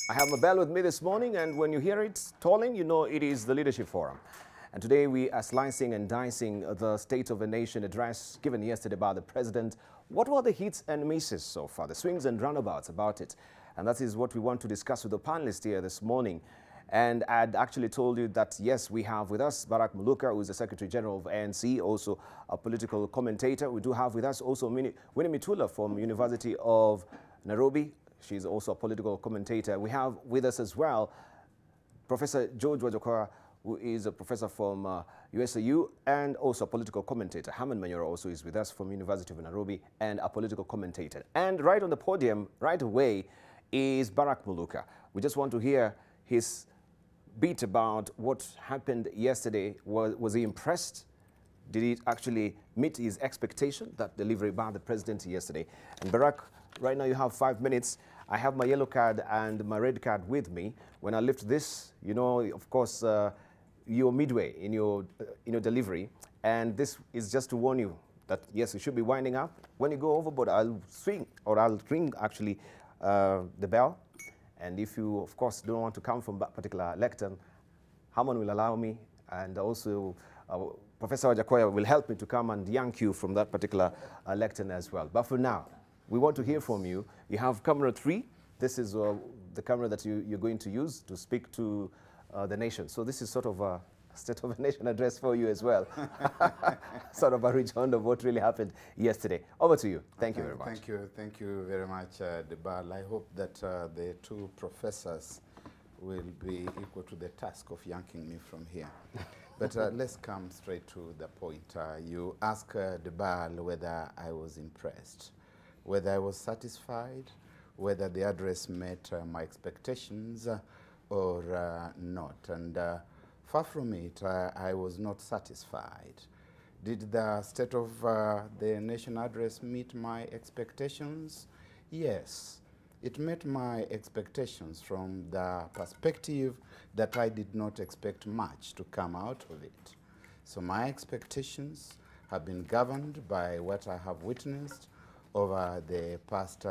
I have my bell with me this morning, and when you hear it tolling, you know it is the Leadership Forum. And today we are slicing and dicing the State of the Nation address given yesterday by the President. What were the hits and misses so far, the swings and roundabouts about it? And that is what we want to discuss with the panelists here this morning. And I'd actually told you that, yes, we have with us Barak Muluka, who is the Secretary General of ANC, also a political commentator. We do have with us also Winnie Mitula from University of Nairobi. She's also a political commentator. We have with us as well Professor George Wajokora, who is a professor from USAU and also a political commentator. Haman Manyora also is with us from University of Nairobi and a political commentator. And right on the podium, right away, is Barak Muluka. We just want to hear his beat about what happened yesterday. Was he impressed? Did it actually meet his expectation, that delivery by the president yesterday? And Barak, right now you have 5 minutes. I have my yellow card and my red card with me. When I lift this, you know, of course, you're midway in your delivery. And this is just to warn you that, yes, you should be winding up. When you go overboard, I'll swing, or I'll ring, actually, the bell. And if you, of course, don't want to come from that particular lectern, Haman will allow me, and also Professor Wajakoya will help me to come and yank you from that particular lectern as well. But for now, we want to hear from you. You have camera 3. This is the camera that you're going to use to speak to the nation. So this is sort of a State of the Nation address for you as well. Sort of a return of what really happened yesterday. Over to you. Thank you very much. Thank you very much, Debal. I hope that the two professors will be equal to the task of yanking me from here. But let's come straight to the point. You asked Debal whether I was impressed, whether I was satisfied, whether the address met my expectations or not. And far from it, I was not satisfied. Did the State of the Nation address meet my expectations? Yes, it met my expectations from the perspective that I did not expect much to come out of it. So my expectations have been governed by what I have witnessed over the past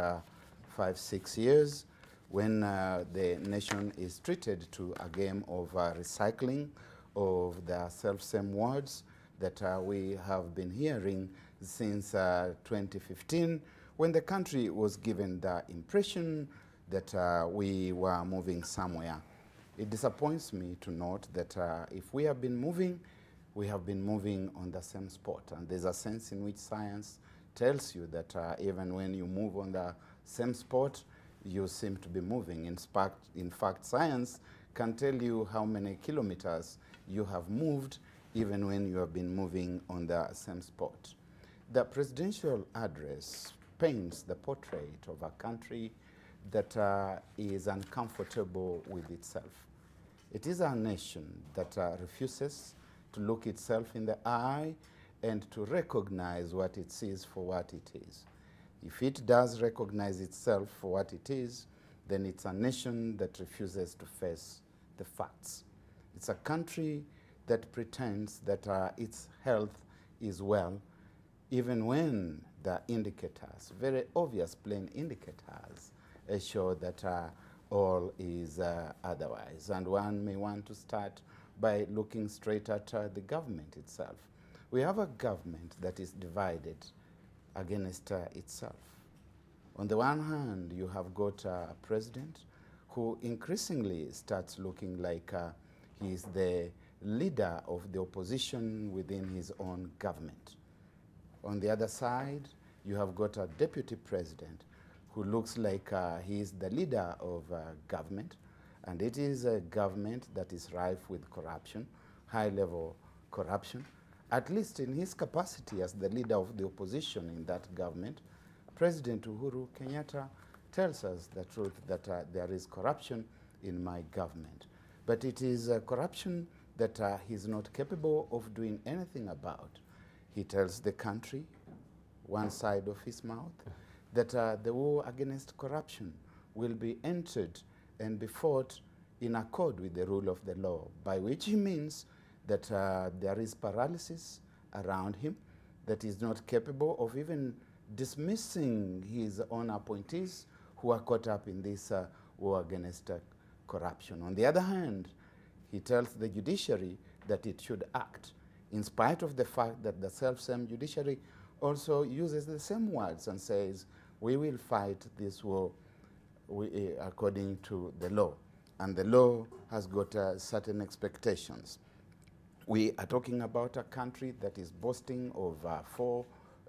5-6 years, when the nation is treated to a game of recycling of the self-same words that we have been hearing since 2015, when the country was given the impression that we were moving somewhere. It disappoints me to note that if we have been moving, we have been moving on the same spot. And there's a sense in which science tells you that even when you move on the same spot, you seem to be moving. In fact, science can tell you how many kilometers you have moved, even when you have been moving on the same spot. The presidential address paints the portrait of a country that is uncomfortable with itself. It is a nation that refuses to look itself in the eye and to recognize what it sees for what it is. If it does recognize itself for what it is, then it's a nation that refuses to face the facts. It's a country that pretends that its health is well, even when the indicators, very obvious plain indicators, show that all is otherwise. And one may want to start by looking straight at the government itself. We have a government that is divided against itself. On the one hand, you have got a president who increasingly starts looking like he is the leader of the opposition within his own government. On the other side, you have got a deputy president who looks like he is the leader of government, and it is a government that is rife with corruption, high-level corruption. At least in his capacity as the leader of the opposition in that government, President Uhuru Kenyatta tells us the truth that there is corruption in my government. But it is corruption that he's not capable of doing anything about. He tells the country, one side of his mouth, that the war against corruption will be entered and be fought in accord with the rule of the law, by which he means that there is paralysis around him, that is not capable of even dismissing his own appointees who are caught up in this war against corruption. On the other hand, he tells the judiciary that it should act, in spite of the fact that the self-same judiciary also uses the same words and says, we will fight this war according to the law. And the law has got certain expectations. We are talking about a country that is boasting of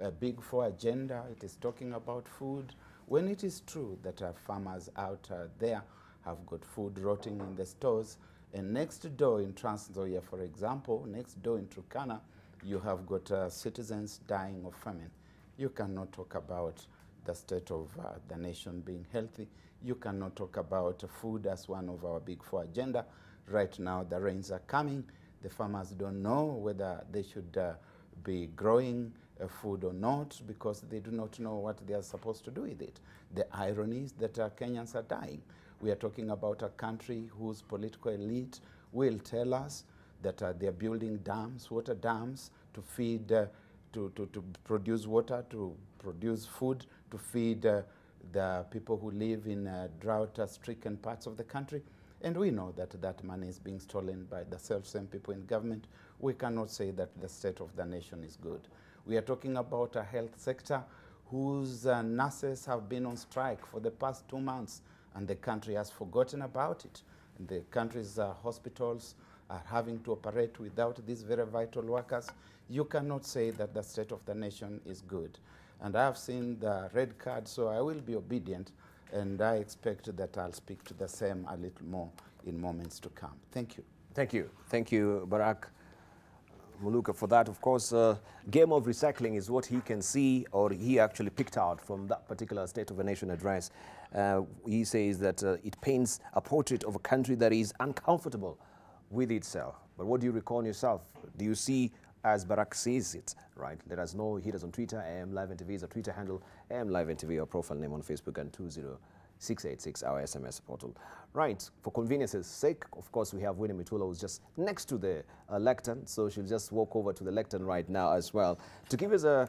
a big four agenda. It is talking about food. When it is true that farmers out there have got food rotting in the stores, and next door in Trans Nzoia, for example, next door in Turkana, you have got citizens dying of famine. You cannot talk about the state of the nation being healthy. You cannot talk about food as one of our big four agenda. Right now, the rains are coming. The farmers don't know whether they should be growing food or not, because they do not know what they are supposed to do with it. The irony is that Kenyans are dying. We are talking about a country whose political elite will tell us that they are building dams, water dams, to feed, to produce water, to produce food, to feed the people who live in drought-stricken parts of the country. And we know that that money is being stolen by the self-same people in government. We cannot say that the state of the nation is good. We are talking about a health sector whose nurses have been on strike for the past 2 months, and the country has forgotten about it. And the country's hospitals are having to operate without these very vital workers. You cannot say that the state of the nation is good. And I have seen the red card, so I will be obedient, and I expect that I'll speak to the same a little more in moments to come. Thank you. Thank you. Thank you, Barak Muluka, for that. Of course, game of recycling is what he can see, or he actually picked out from that particular State of the Nation address. He says that it paints a portrait of a country that is uncomfortable with itself. But what do you recall yourself? Do you see as Barak sees it, right? Let us know. Hit us on Twitter. AM Live NTV is a Twitter handle. AM Live NTV, our profile name on Facebook, and 20686, our SMS portal. Right, for convenience's sake, of course, we have Winnie Mitula, who's just next to the lectern, so she'll just walk over to the lectern right now as well to give us a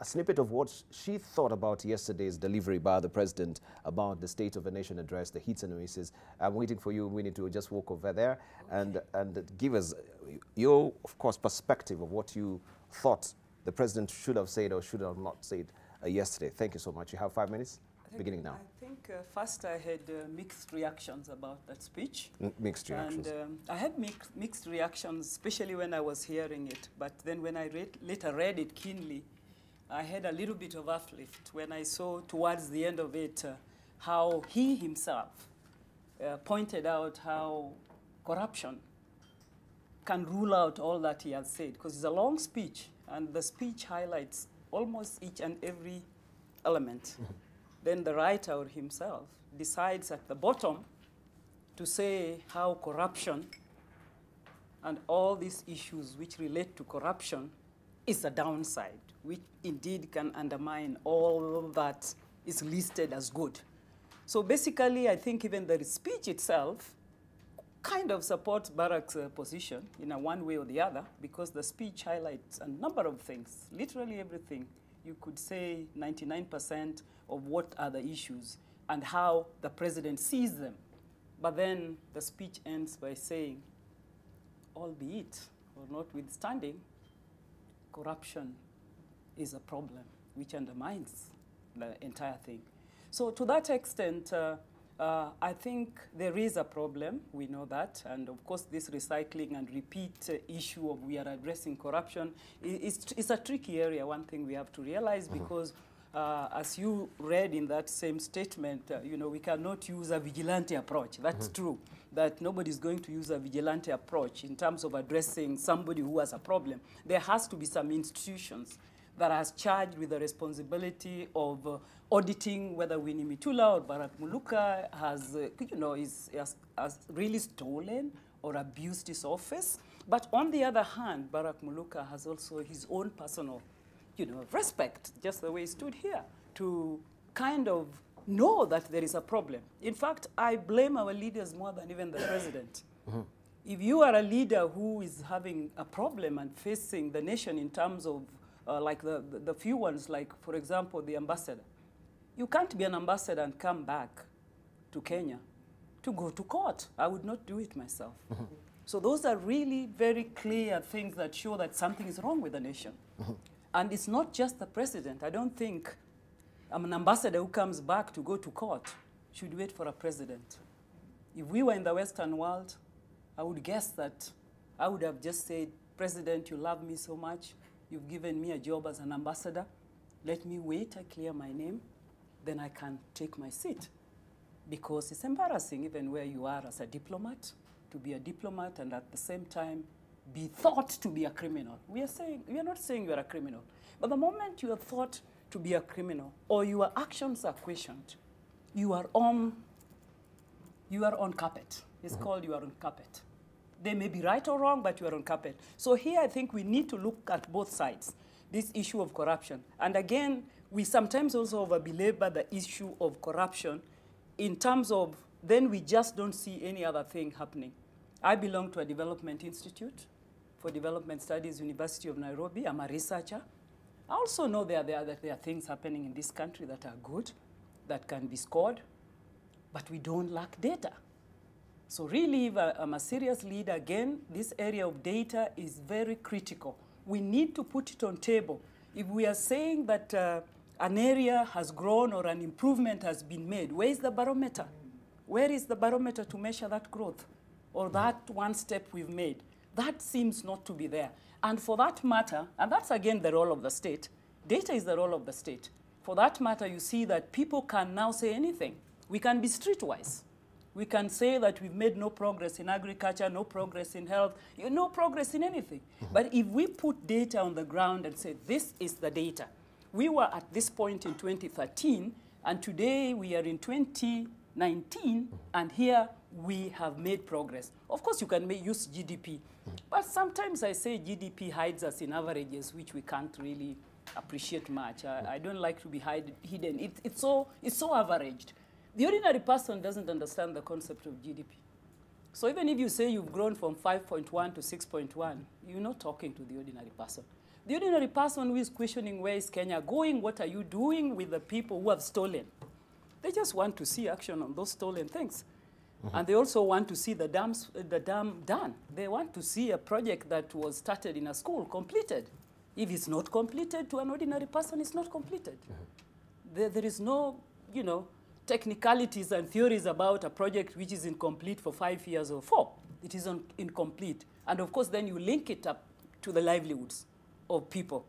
snippet of what she thought about yesterday's delivery by the president about the State of the Nation address, the hits and misses. I'm waiting for you, Winnie, to just walk over there and give us your, of course, perspective of what you thought the president should have said or should have not said yesterday. Thank you so much. You have 5 minutes. Beginning now. I think first I had mixed reactions about that speech. Mixed reactions. And I had mixed reactions, especially when I was hearing it. But then when I later read it keenly, I had a little bit of uplift when I saw towards the end of it how he himself pointed out how corruption can rule out all that he has said. Because it's a long speech, and the speech highlights almost each and every element. Then the writer himself decides at the bottom to say how corruption and all these issues which relate to corruption is a downside, which indeed can undermine all that is listed as good. So basically, I think even the speech itself kind of supports Barak's position in a one way or the other, because the speech highlights a number of things, literally everything. You could say 99% of what are the issues and how the president sees them. But then the speech ends by saying, albeit or notwithstanding, corruption is a problem which undermines the entire thing. So to that extent, I think there is a problem, we know that, and of course this recycling and repeat issue of we are addressing corruption is a tricky area, one thing we have to realize, because as you read in that same statement, you know, we cannot use a vigilante approach. That's true, that nobody's going to use a vigilante approach in terms of addressing somebody who has a problem. There has to be some institutions that are charged with the responsibility of auditing whether Winnie Mitula or Barak Muluka has, you know, has really stolen or abused his office. But on the other hand, Barak Muluka has also his own personal, you know, respect, just the way he stood here, to kind of know that there is a problem. In fact, I blame our leaders more than even the president. If you are a leader who is having a problem and facing the nation in terms of like the few ones, like, for example, the ambassador. You can't be an ambassador and come back to Kenya to go to court. I would not do it myself. So those are really very clear things that show that something is wrong with the nation. And it's not just the president. I don't think an ambassador who comes back to go to court should wait for a president. If we were in the Western world, I would guess that I would have just said, President, you love me so much. You've given me a job as an ambassador. Let me wait, I clear my name, then I can take my seat. Because it's embarrassing even where you are as a diplomat, to be a diplomat and at the same time be thought to be a criminal. We are not saying you are a criminal, but the moment you are thought to be a criminal or your actions are questioned, you are on carpet. It's called you are on carpet. They may be right or wrong, but you are on carpet. So here I think we need to look at both sides, this issue of corruption. And again, we sometimes also over-belabor the issue of corruption in terms of then we just don't see any other thing happening. I belong to a development institute for development studies, University of Nairobi. I'm a researcher. I also know that there are things happening in this country that are good, that can be scored, but we don't lack data. So really, if I'm a serious leader, again, this area of data is very critical. We need to put it on table. If we are saying that an area has grown or an improvement has been made, where is the barometer? Where is the barometer to measure that growth or that one step we've made? That seems not to be there. And for that matter, and that's again the role of the state, data is the role of the state. For that matter, you see that people can now say anything. We can be streetwise. We can say that we've made no progress in agriculture, no progress in health, no progress in anything. But if we put data on the ground and say, this is the data. We were at this point in 2013, and today we are in 2019, and here we have made progress. Of course, you can use GDP, but sometimes I say GDP hides us in averages, which we can't really appreciate much. I don't like to be hidden. It's so averaged. The ordinary person doesn't understand the concept of GDP. So even if you say you've grown from 5.1 to 6.1, you're not talking to the ordinary person. The ordinary person who is questioning where is Kenya going, what are you doing with the people who have stolen? They just want to see action on those stolen things. And they also want to see the dam done. They want to see a project that was started in a school completed. If it's not completed, to an ordinary person, it's not completed. There is no, technicalities and theories about a project which is incomplete for 5 years or 4. It is incomplete. And of course, then you link it up to the livelihoods of people.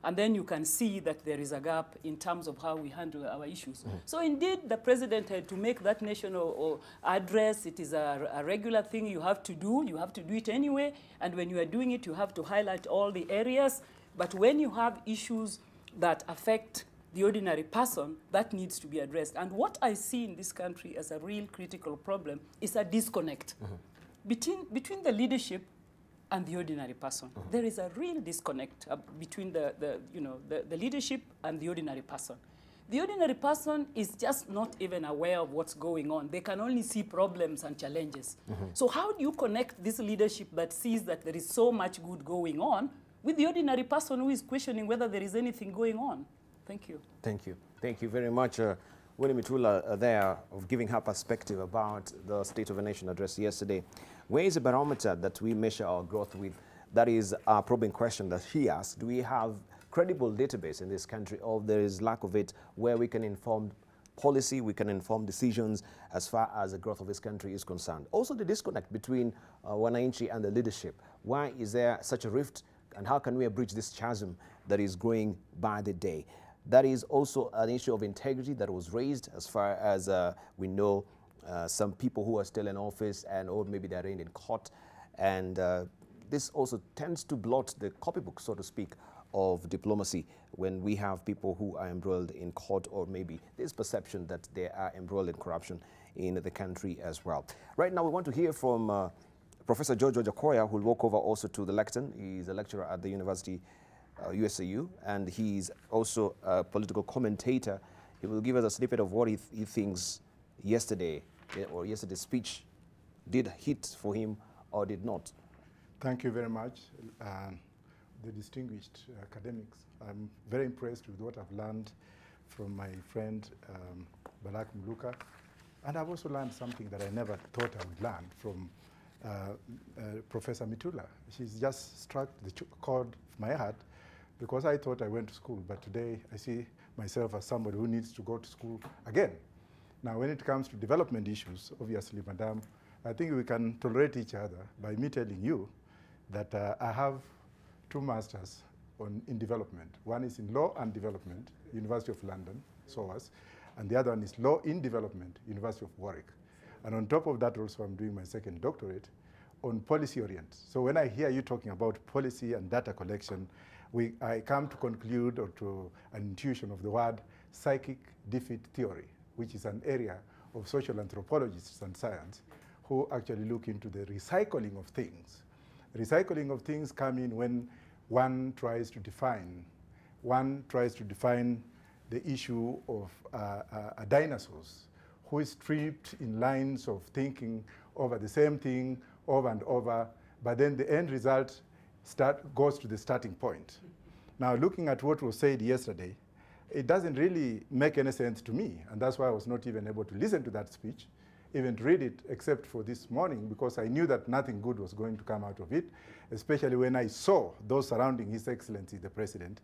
And then you can see that there is a gap in terms of how we handle our issues. So indeed, the president had to make that national address. It is a regular thing you have to do. You have to do it anyway. And when you are doing it, you have to highlight all the areas. But when you have issues that affect the ordinary person, that needs to be addressed. And what I see in this country as a real critical problem is a disconnect between the leadership and the ordinary person. There is a real disconnect between the leadership and the ordinary person. The ordinary person is just not even aware of what's going on. They can only see problems and challenges. So how do you connect this leadership that sees that there is so much good going on with the ordinary person who is questioning whether there is anything going on? Thank you. Thank you. Thank you very much, Winnie Mitula, there, of giving her perspective about the State of the Nation address yesterday. Where is the barometer that we measure our growth with? That is our probing question that she asked. Do we have credible database in this country, or there is lack of it, where we can inform policy, we can inform decisions as far as the growth of this country is concerned? Also, the disconnect between Wananchi and the leadership. Why is there such a rift, and how can we bridge this chasm that is growing by the day? That is also an issue of integrity that was raised, as far as we know some people who are still in office or maybe they're in court. And this also tends to blot the copybook, so to speak, of diplomacy when we have people who are embroiled in court, or maybe there's perception that they are embroiled in corruption in the country as well. Right now we want to hear from Professor George Ojakoya, who will walk over also to the lectern. He's a lecturer at the University USAU, and he's also a political commentator. He will give us a snippet of what he thinks yesterday's speech did hit for him or did not. Thank you very much, the distinguished academics. I'm very impressed with what I've learned from my friend Balak Muluka. And I've also learned something that I never thought I would learn from Professor Mitula. She's just struck the chord of my heart, because I thought I went to school, but today I see myself as somebody who needs to go to school again. Now, when it comes to development issues, obviously, Madam, I think we can tolerate each other by me telling you that I have 2 masters in development. One is in law and development, University of London, SOAS, and the other one is law in development, University of Warwick. And on top of that also, I'm doing my 2nd doctorate on policy orient. So when I hear you talking about policy and data collection, I come to conclude, or to an intuition of the word psychic defeat theory, which is an area of social anthropologists and science who actually look into the recycling of things. Recycling of things come in when one tries to define the issue of dinosaurs, who is stripped in lines of thinking over the same thing over and over, but then the end result goes to the starting point. Now, looking at what was said yesterday, it doesn't really make any sense to me, and that's why I was not even able to listen to that speech, even to read it, except for this morning, because I knew that nothing good was going to come out of it, especially when I saw those surrounding His Excellency, the President,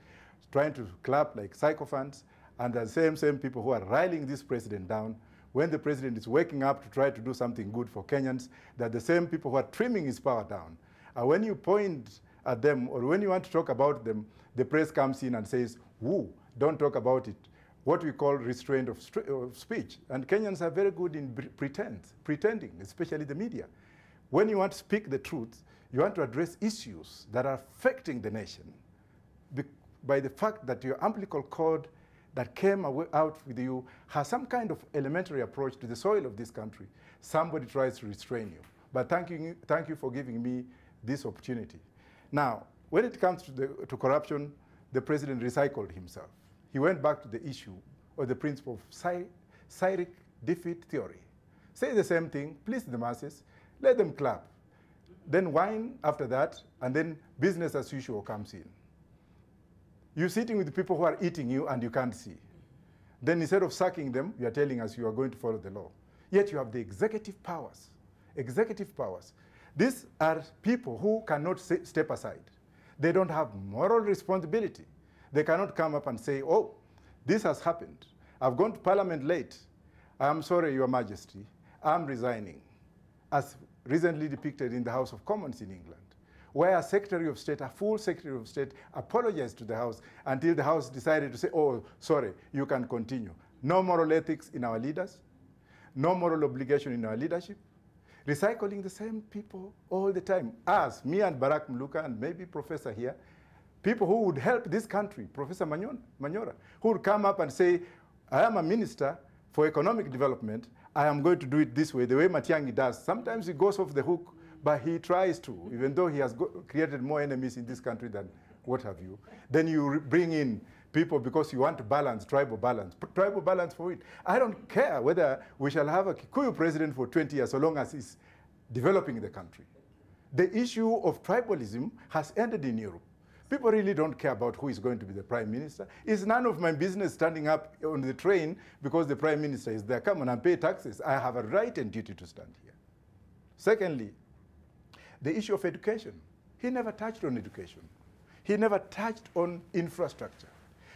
trying to clap like sycophants, and the same people who are riling this president down. When the president is waking up to try to do something good for Kenyans, they're the same people who are trimming his power down. And when you point at them, or when you want to talk about them, the press comes in and says, woo, don't talk about it. What we call restraint of speech. And Kenyans are very good in pretending, especially the media. When you want to speak the truth, you want to address issues that are affecting the nation by the fact that your umbilical cord that came out with you has some kind of elementary approach to the soil of this country. Somebody tries to restrain you. But thank you for giving me this opportunity. Now, when it comes to corruption, the president recycled himself. He went back to the issue or the principle of psychic defeat theory. Say the same thing, please the masses, let them clap. Then whine after that, and then business as usual comes in. You're sitting with people who are eating you and you can't see. Then instead of sacking them, you are telling us you are going to follow the law. Yet you have the executive powers. Executive powers. These are people who cannot step aside. They don't have moral responsibility. They cannot come up and say, oh, this has happened. I've gone to Parliament late. I'm sorry, Your Majesty. I'm resigning, as recently depicted in the House of Commons in England, where a Secretary of State, a full Secretary of State, apologized to the House until the House decided to say, oh, sorry, you can continue. No moral ethics in our leaders, no moral obligation in our leadership, recycling the same people all the time. Us, me and Barack Muluka, and maybe Professor here, people who would help this country, Professor Manyora, who would come up and say, I am a minister for economic development. I am going to do it this way, the way Matiang'i does. Sometimes he goes off the hook, but he tries to, even though he has created more enemies in this country than what have you. Then you bring in people because you want to balance, tribal balance. Tribal balance for it. I don't care whether we shall have a Kikuyu president for 20 years, so long as he's developing the country. The issue of tribalism has ended in Europe. People really don't care about who is going to be the prime minister. It's none of my business standing up on the train because the prime minister is there. Come on and pay taxes. I have a right and duty to stand here. Secondly, the issue of education. He never touched on education. He never touched on infrastructure.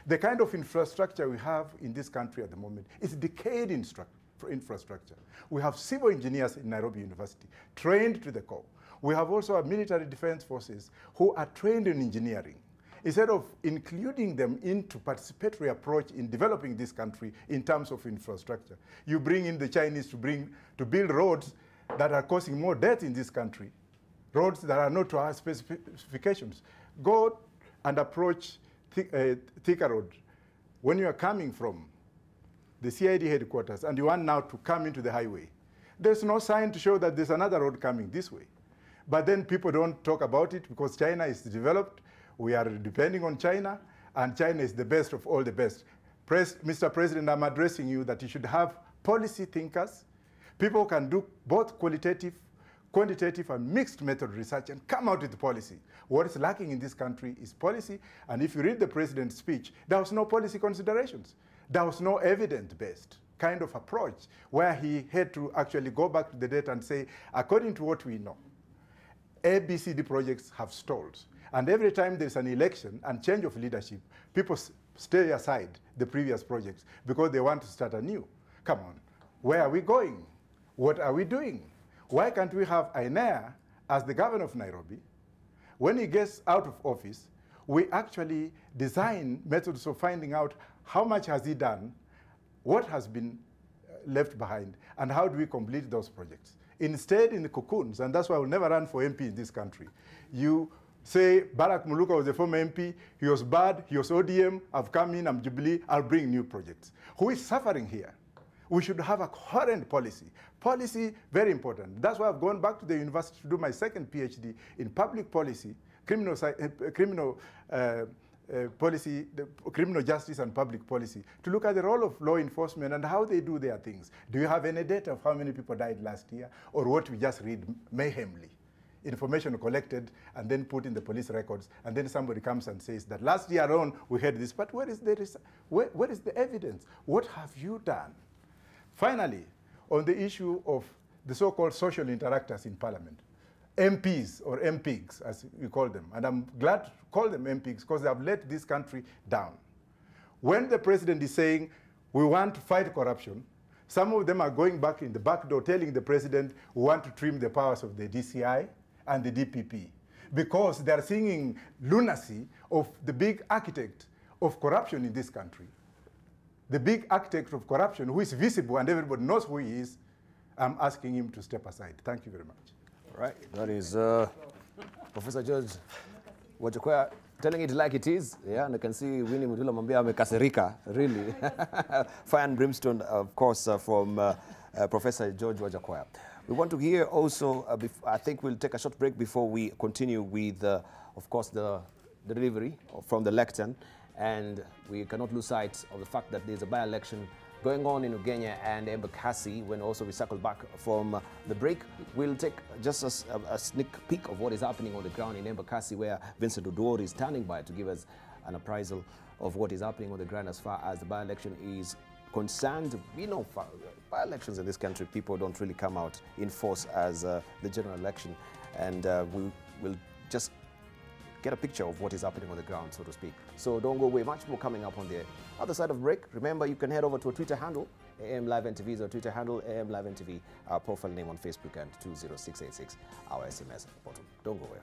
The kind of infrastructure we have in this country at the moment is decayed infrastructure. We have civil engineers in Nairobi University, trained to the core. We have also our military defense forces who are trained in engineering. Instead of including them into participatory approach in developing this country in terms of infrastructure, you bring in the Chinese to build roads that are causing more death in this country, roads that are not to our specifications. Go and approach Thika Road when you are coming from the CID headquarters and you want now to come into the highway. There's no sign to show that there's another road coming this way. But then people don't talk about it because China is developed. We are depending on China, and China is the best of all the best. Mr. President, I'm addressing you that you should have policy thinkers. People can do both qualitative, quantitative, and mixed method research and come out with policy. What is lacking in this country is policy, and if you read the president's speech, there was no policy considerations. There was no evidence-based kind of approach where he had to actually go back to the data and say, according to what we know, ABCD projects have stalled. And every time there's an election and change of leadership, people stay aside the previous projects because they want to start anew. Come on, where are we going? What are we doing? Why can't we have Ainea as the governor of Nairobi? When he gets out of office, we actually design methods of finding out how much has he done, what has been left behind, and how do we complete those projects. Instead, in the cocoons, and that's why we'll never run for MP in this country, you say, Barack Muluka was a former MP, he was bad, he was ODM, I've come in, I'm Jubilee, I'll bring new projects. Who is suffering here? We should have a coherent policy. Policy, very important. That's why I've gone back to the university to do my second PhD in public policy, criminal justice and public policy, to look at the role of law enforcement and how they do their things. Do you have any data of how many people died last year, or what we just read mayhemly? Information collected and then put in the police records, and then somebody comes and says that last year alone we had this, but where is the evidence? What have you done? Finally, on the issue of the so-called social interactors in parliament, MPs or MPs, as we call them, and I'm glad to call them MPs because they have let this country down. When the president is saying, we want to fight corruption, some of them are going back in the back door telling the president, we want to trim the powers of the DCI and the DPP, because they are seeing lunacy of the big architect of corruption in this country. The big architect of corruption, who is visible and everybody knows who he is. I'm asking him to step aside. Thank you very much. All right, that is Professor George Wajakoya telling it like it is. Yeah, and I can see Winnie Mudula Mambia amekasirika, really. Fire and brimstone, of course, from Professor George Wajakoya. We want to hear also, I think we'll take a short break before we continue with, of course, the delivery from the lectern. And we cannot lose sight of the fact that there's a by-election going on in Ugenya and Embakasi. When also we circle back from the break, we'll take just a sneak peek of what is happening on the ground in Embakasi, where Vincent Oduor is standing by to give us an appraisal of what is happening on the ground as far as the by-election is concerned. We know by-elections in this country, people don't really come out in force as the general election. And we will just get a picture of what is happening on the ground, so to speak. So don't go away, much more coming up on the other side of break. Remember, you can head over to our Twitter handle, AM Live NTV is our Twitter handle, AM Live NTV, our profile name on Facebook, and 20686, our SMS bottom. Don't go away.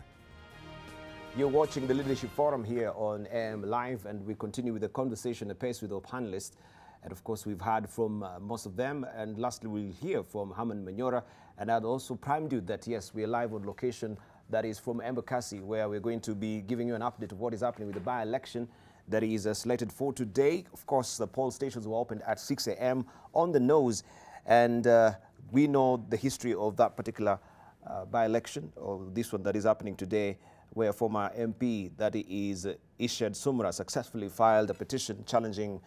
You're watching the Leadership Forum here on AM Live, and we continue with the conversation apace with our panelists. And of course, we've heard from most of them. And lastly, we'll hear from Herman Manyora. And I'd also primed you that, yes, we're live on location. That is from Embakasi, where we're going to be giving you an update of what is happening with the by-election that is slated for today. Of course, the poll stations were opened at 6 a.m. on the nose. And we know the history of that particular by-election, or this one that is happening today, where former MP, that is Ishad Sumra, successfully filed a petition challenging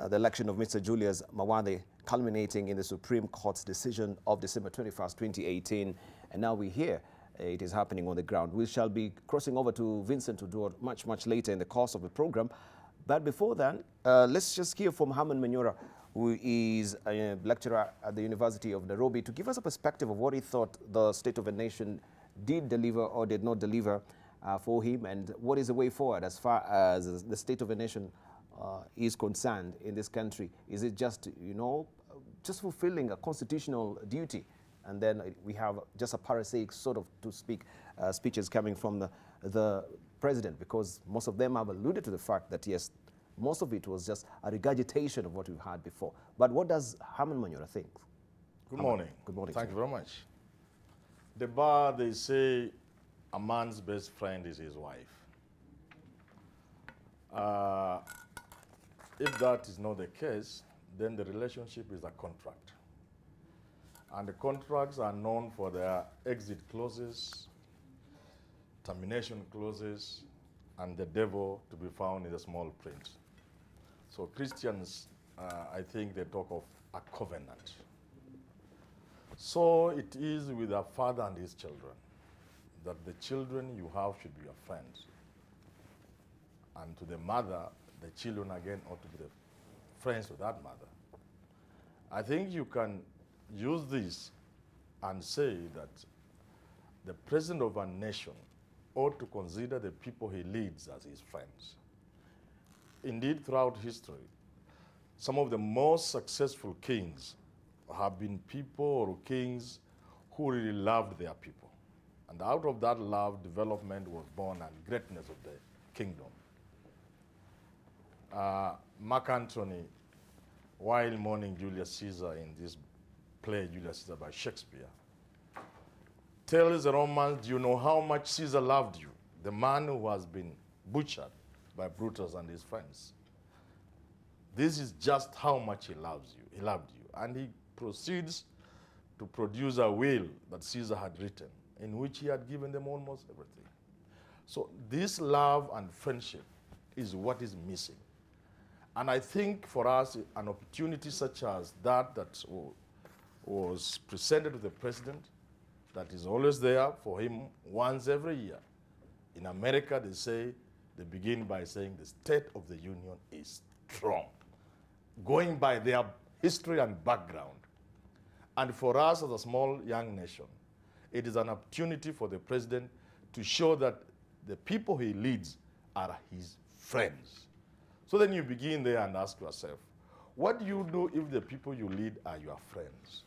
the election of Mr. Julius Mawathe, culminating in the Supreme Court's decision of December 21st, 2018. And now we hear it is happening on the ground. We shall be crossing over to Vincent Oduor much later in the course of the program. But before then, let's just hear from Herman Manyora, who is a lecturer at the University of Nairobi, to give us a perspective of what he thought the State of the Nation did deliver or did not deliver for him, and what is the way forward as far as the State of the Nation is concerned in this country. Is it just, you know, just fulfilling a constitutional duty? And then we have just a parasitic sort of, to speak, speeches coming from the president, because most of them have alluded to the fact that, yes, most of it was just a regurgitation of what we've had before. But what does Herman Manyora think? Good morning. Good morning. Thank you very much. The bar, they say a man's best friend is his wife. If that is not the case, then the relationship is a contract. And the contracts are known for their exit clauses, termination clauses, and the devil to be found in the small print. So Christians, I think they talk of a covenant. So it is with a father and his children, that the children you have should be your friends. And to the mother, the children again ought to be the friends of that mother. I think you can use this and say that the president of a nation ought to consider the people he leads as his friends. Indeed, throughout history, some of the most successful kings have been people or kings who really loved their people. And out of that love, development was born and greatness of the kingdom. Mark Antony, while mourning Julius Caesar in this play, Julius Caesar by Shakespeare, tells the Romans, do you know how much Caesar loved you? The man who has been butchered by Brutus and his friends. This is just how much he loves you. He loved you. And he proceeds to produce a will that Caesar had written, in which he had given them almost everything. So this love and friendship is what is missing. And I think for us, an opportunity such as that was presented to the president, that is always there for him once every year. In America, they begin by saying the State of the Union is strong, going by their history and background. And for us as a small young nation, it is an opportunity for the president to show that the people he leads are his friends. So then you begin there and ask yourself, what do you do if the people you lead are your friends?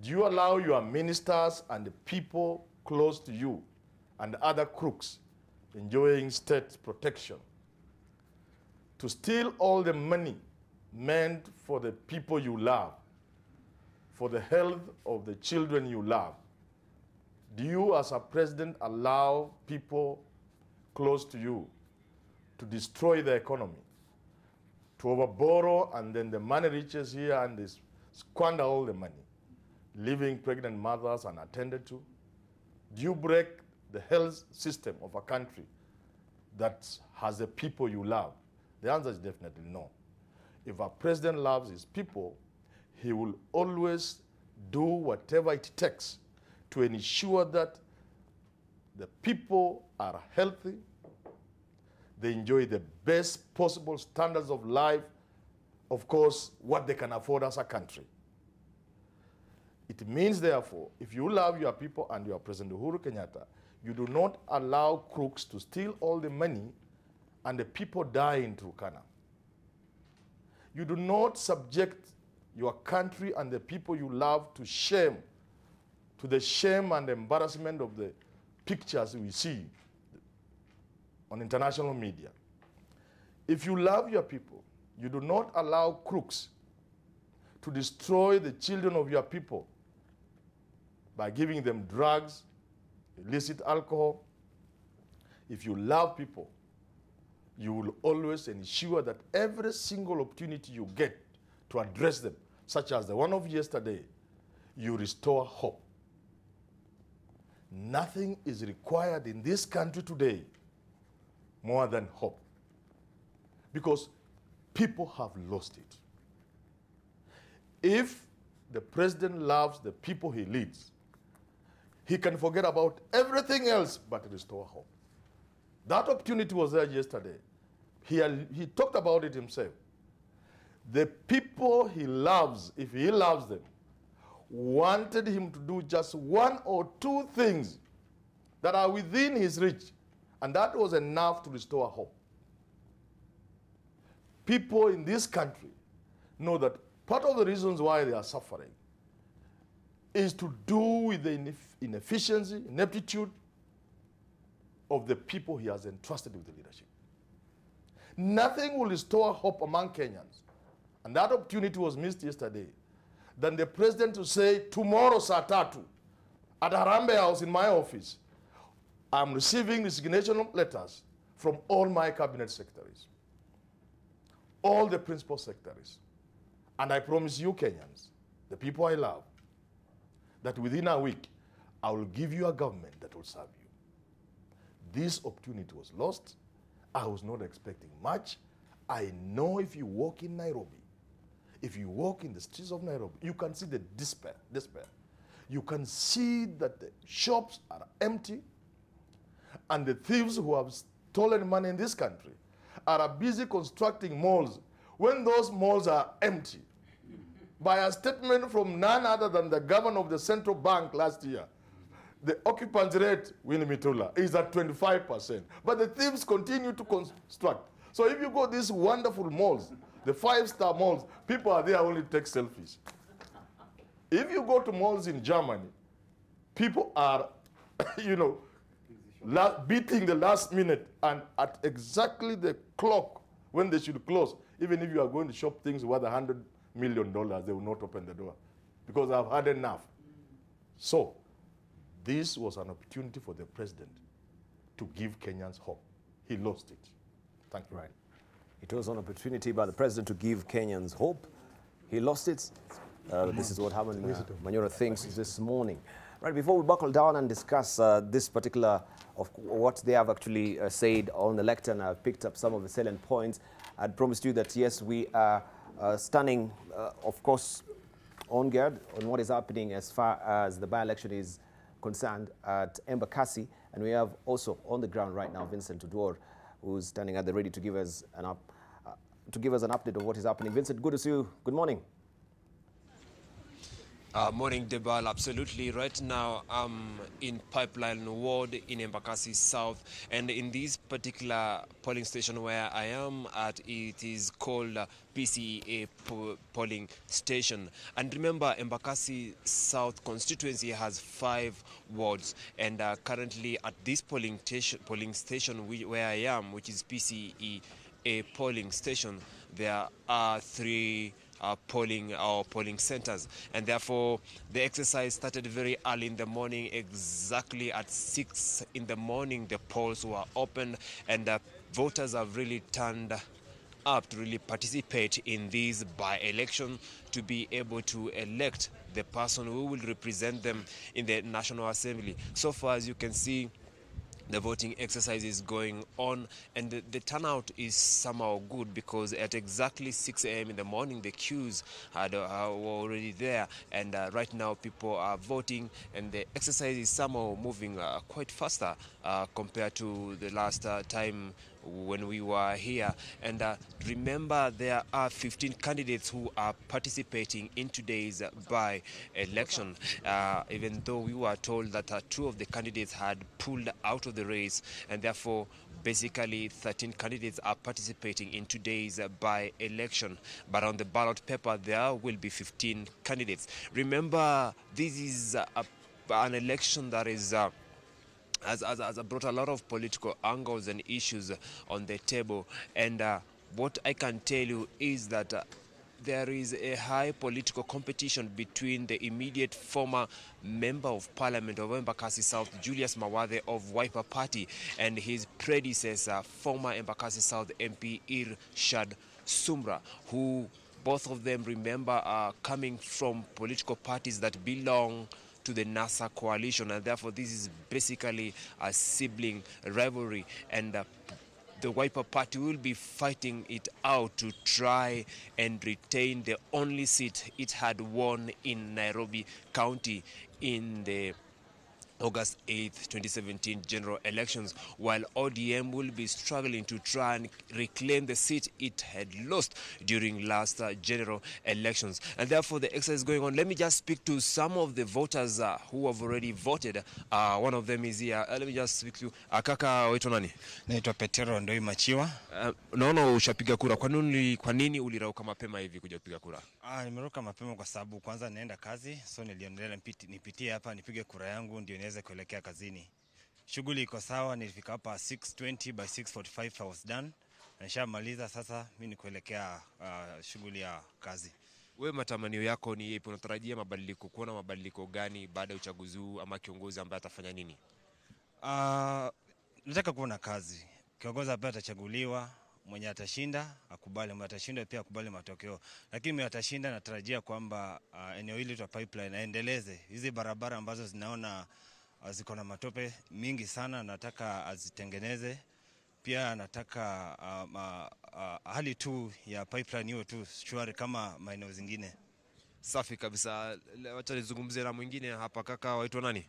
Do you allow your ministers and the people close to you and other crooks enjoying state protection to steal all the money meant for the people you love, for the health of the children you love? Do you, as a president, allow people close to you to destroy the economy, to overborrow, and then the money reaches here and they squander all the money, leaving pregnant mothers unattended to? Do you break the health system of a country that has the people you love? The answer is definitely no. If a president loves his people, he will always do whatever it takes to ensure that the people are healthy, they enjoy the best possible standards of life, of course, what they can afford as a country. It means, therefore, if you love your people and you are President Uhuru Kenyatta, you do not allow crooks to steal all the money and the people die in Turkana. You do not subject your country and the people you love to shame, to the shame and embarrassment of the pictures we see on international media. If you love your people, you do not allow crooks to destroy the children of your people by giving them drugs, illicit alcohol. If you love people, you will always ensure that every single opportunity you get to address them, such as the one of yesterday, you restore hope. Nothing is required in this country today more than hope, because people have lost it. If the president loves the people he leads, he can forget about everything else but restore hope. That opportunity was there yesterday. He talked about it himself. The people he loves, if he loves them, wanted him to do just one or two things that are within his reach, and that was enough to restore hope. People in this country know that part of the reasons why they are suffering is to do with the inefficiency, ineptitude of the people he has entrusted with the leadership. Nothing will restore hope among Kenyans, and that opportunity was missed yesterday, than the president to say, tomorrow saa tatu, at Harambee House in my office, I'm receiving resignation letters from all my cabinet secretaries, all the principal secretaries. And I promise you, Kenyans, the people I love, that within a week, I will give you a government that will serve you. This opportunity was lost. I was not expecting much. I know if you walk in Nairobi, if you walk in the streets of Nairobi, you can see the despair. You can see that the shops are empty, and the thieves who have stolen money in this country are busy constructing malls when those malls are empty. by a statement from none other than the governor of the central bank last year. The occupancy rate in Mitula is at 25%. But the thieves continue to construct. So if you go to these wonderful malls, the 5-star malls, people are there only to take selfies. If you go to malls in Germany, people are, beating the last minute, and at exactly the clock when they should close, even if you are going to shop things worth $100 million, they will not open the door because I've had enough. So this was an opportunity for the president to give Kenyans hope. He lost it. Thank you. Right. It was an opportunity by the president to give Kenyans hope. He lost it. This is what happened. Manyora thinks this morning. Right, before we buckle down and discuss this particular of what they have actually said on the lectern, I've picked up some of the salient points. I'd promised you that, yes, we are standing, of course, on guard on what is happening as far as the by-election is concerned at Embakasi. And we have also on the ground right now Vincent Udor, who's standing at the ready to give us an update of what is happening. Vincent, good to see you. Good morning. Morning, Debal. Absolutely. Right now, I'm in Pipeline Ward in Embakasi South, and in this particular polling station where I am at, it is called PCEA polling station. And remember, Embakasi South constituency has 5 wards, and currently at this polling station where I am, which is PCEA polling station, there are 3 polling centers, and therefore the exercise started very early in the morning. Exactly at 6 in the morning the polls were opened, and voters have really turned up to really participate in this by-election to be able to elect the person who will represent them in the National Assembly. So far, as you can see, the voting exercise is going on, and the turnout is somehow good, because at exactly 6 a.m. in the morning the queues were already there, and right now people are voting, and the exercise is somehow moving quite faster compared to the last time when we were here. And remember, there are 15 candidates who are participating in today's by-election, even though we were told that 2 of the candidates had pulled out of the race, and therefore basically 13 candidates are participating in today's by-election. But on the ballot paper there will be 15 candidates. Remember, this is an election that is has brought a lot of political angles and issues on the table, and what I can tell you is that there is a high political competition between the immediate former member of parliament of Embakasi South, Julius Mawathe of Wiper Party, and his predecessor, former Embakasi South MP Irshad Sumra, who both of them, remember, are coming from political parties that belong to the NASA coalition, and therefore this is basically a sibling rivalry, and the Wiper Party will be fighting it out to try and retain the only seat it had won in Nairobi County in the August 8th, 2017 general elections, while ODM will be struggling to try and reclaim the seat it had lost during last general elections. And therefore the exercise is going on. Let me just speak to some of the voters who have already voted. One of them is here. Let me just speak to kaka, waitwa nani? Naitwa Petero Ndoi Machiwa. Naona ushapiga kura. Kwa nini ulirauka mapema hivi kuja kupiga kura? Nimeruka mapema kwa sababu kwanza naenda kazi, so nilionelea nipitie hapa nipige kura yangu ndio niweze kuelekea kazini. Shughuli iko sawa, nilifika hapa 6:20, by 6:45 I was done. Nishamaliza, sasa mimi ni kuelekea shughuli ya kazi. Wewe matamanio yako ni yapi? Unatarajia mabadiliko, kuona mabadiliko gani baada ya uchaguzi huu, ama kiongozi ambaye atafanya nini? Nataka kuona kazi. Kiongozi ambaye atachaguliwa, mwenye atashinda akubali, mwenye atashinda pia akubali matokeo. Lakini mwenye atashinda natarajia kwamba eneo hili la pipeline aendeleze hizi barabara ambazo zinaona ziko na matope mingi sana, nataka azitengeneze. Pia nataka hali tu ya pipeline hiyo tu shwari kama maeneo zingine. Safi kabisa. Wacha nizungumzie na mwingine hapa. Kaka, waitwa nani?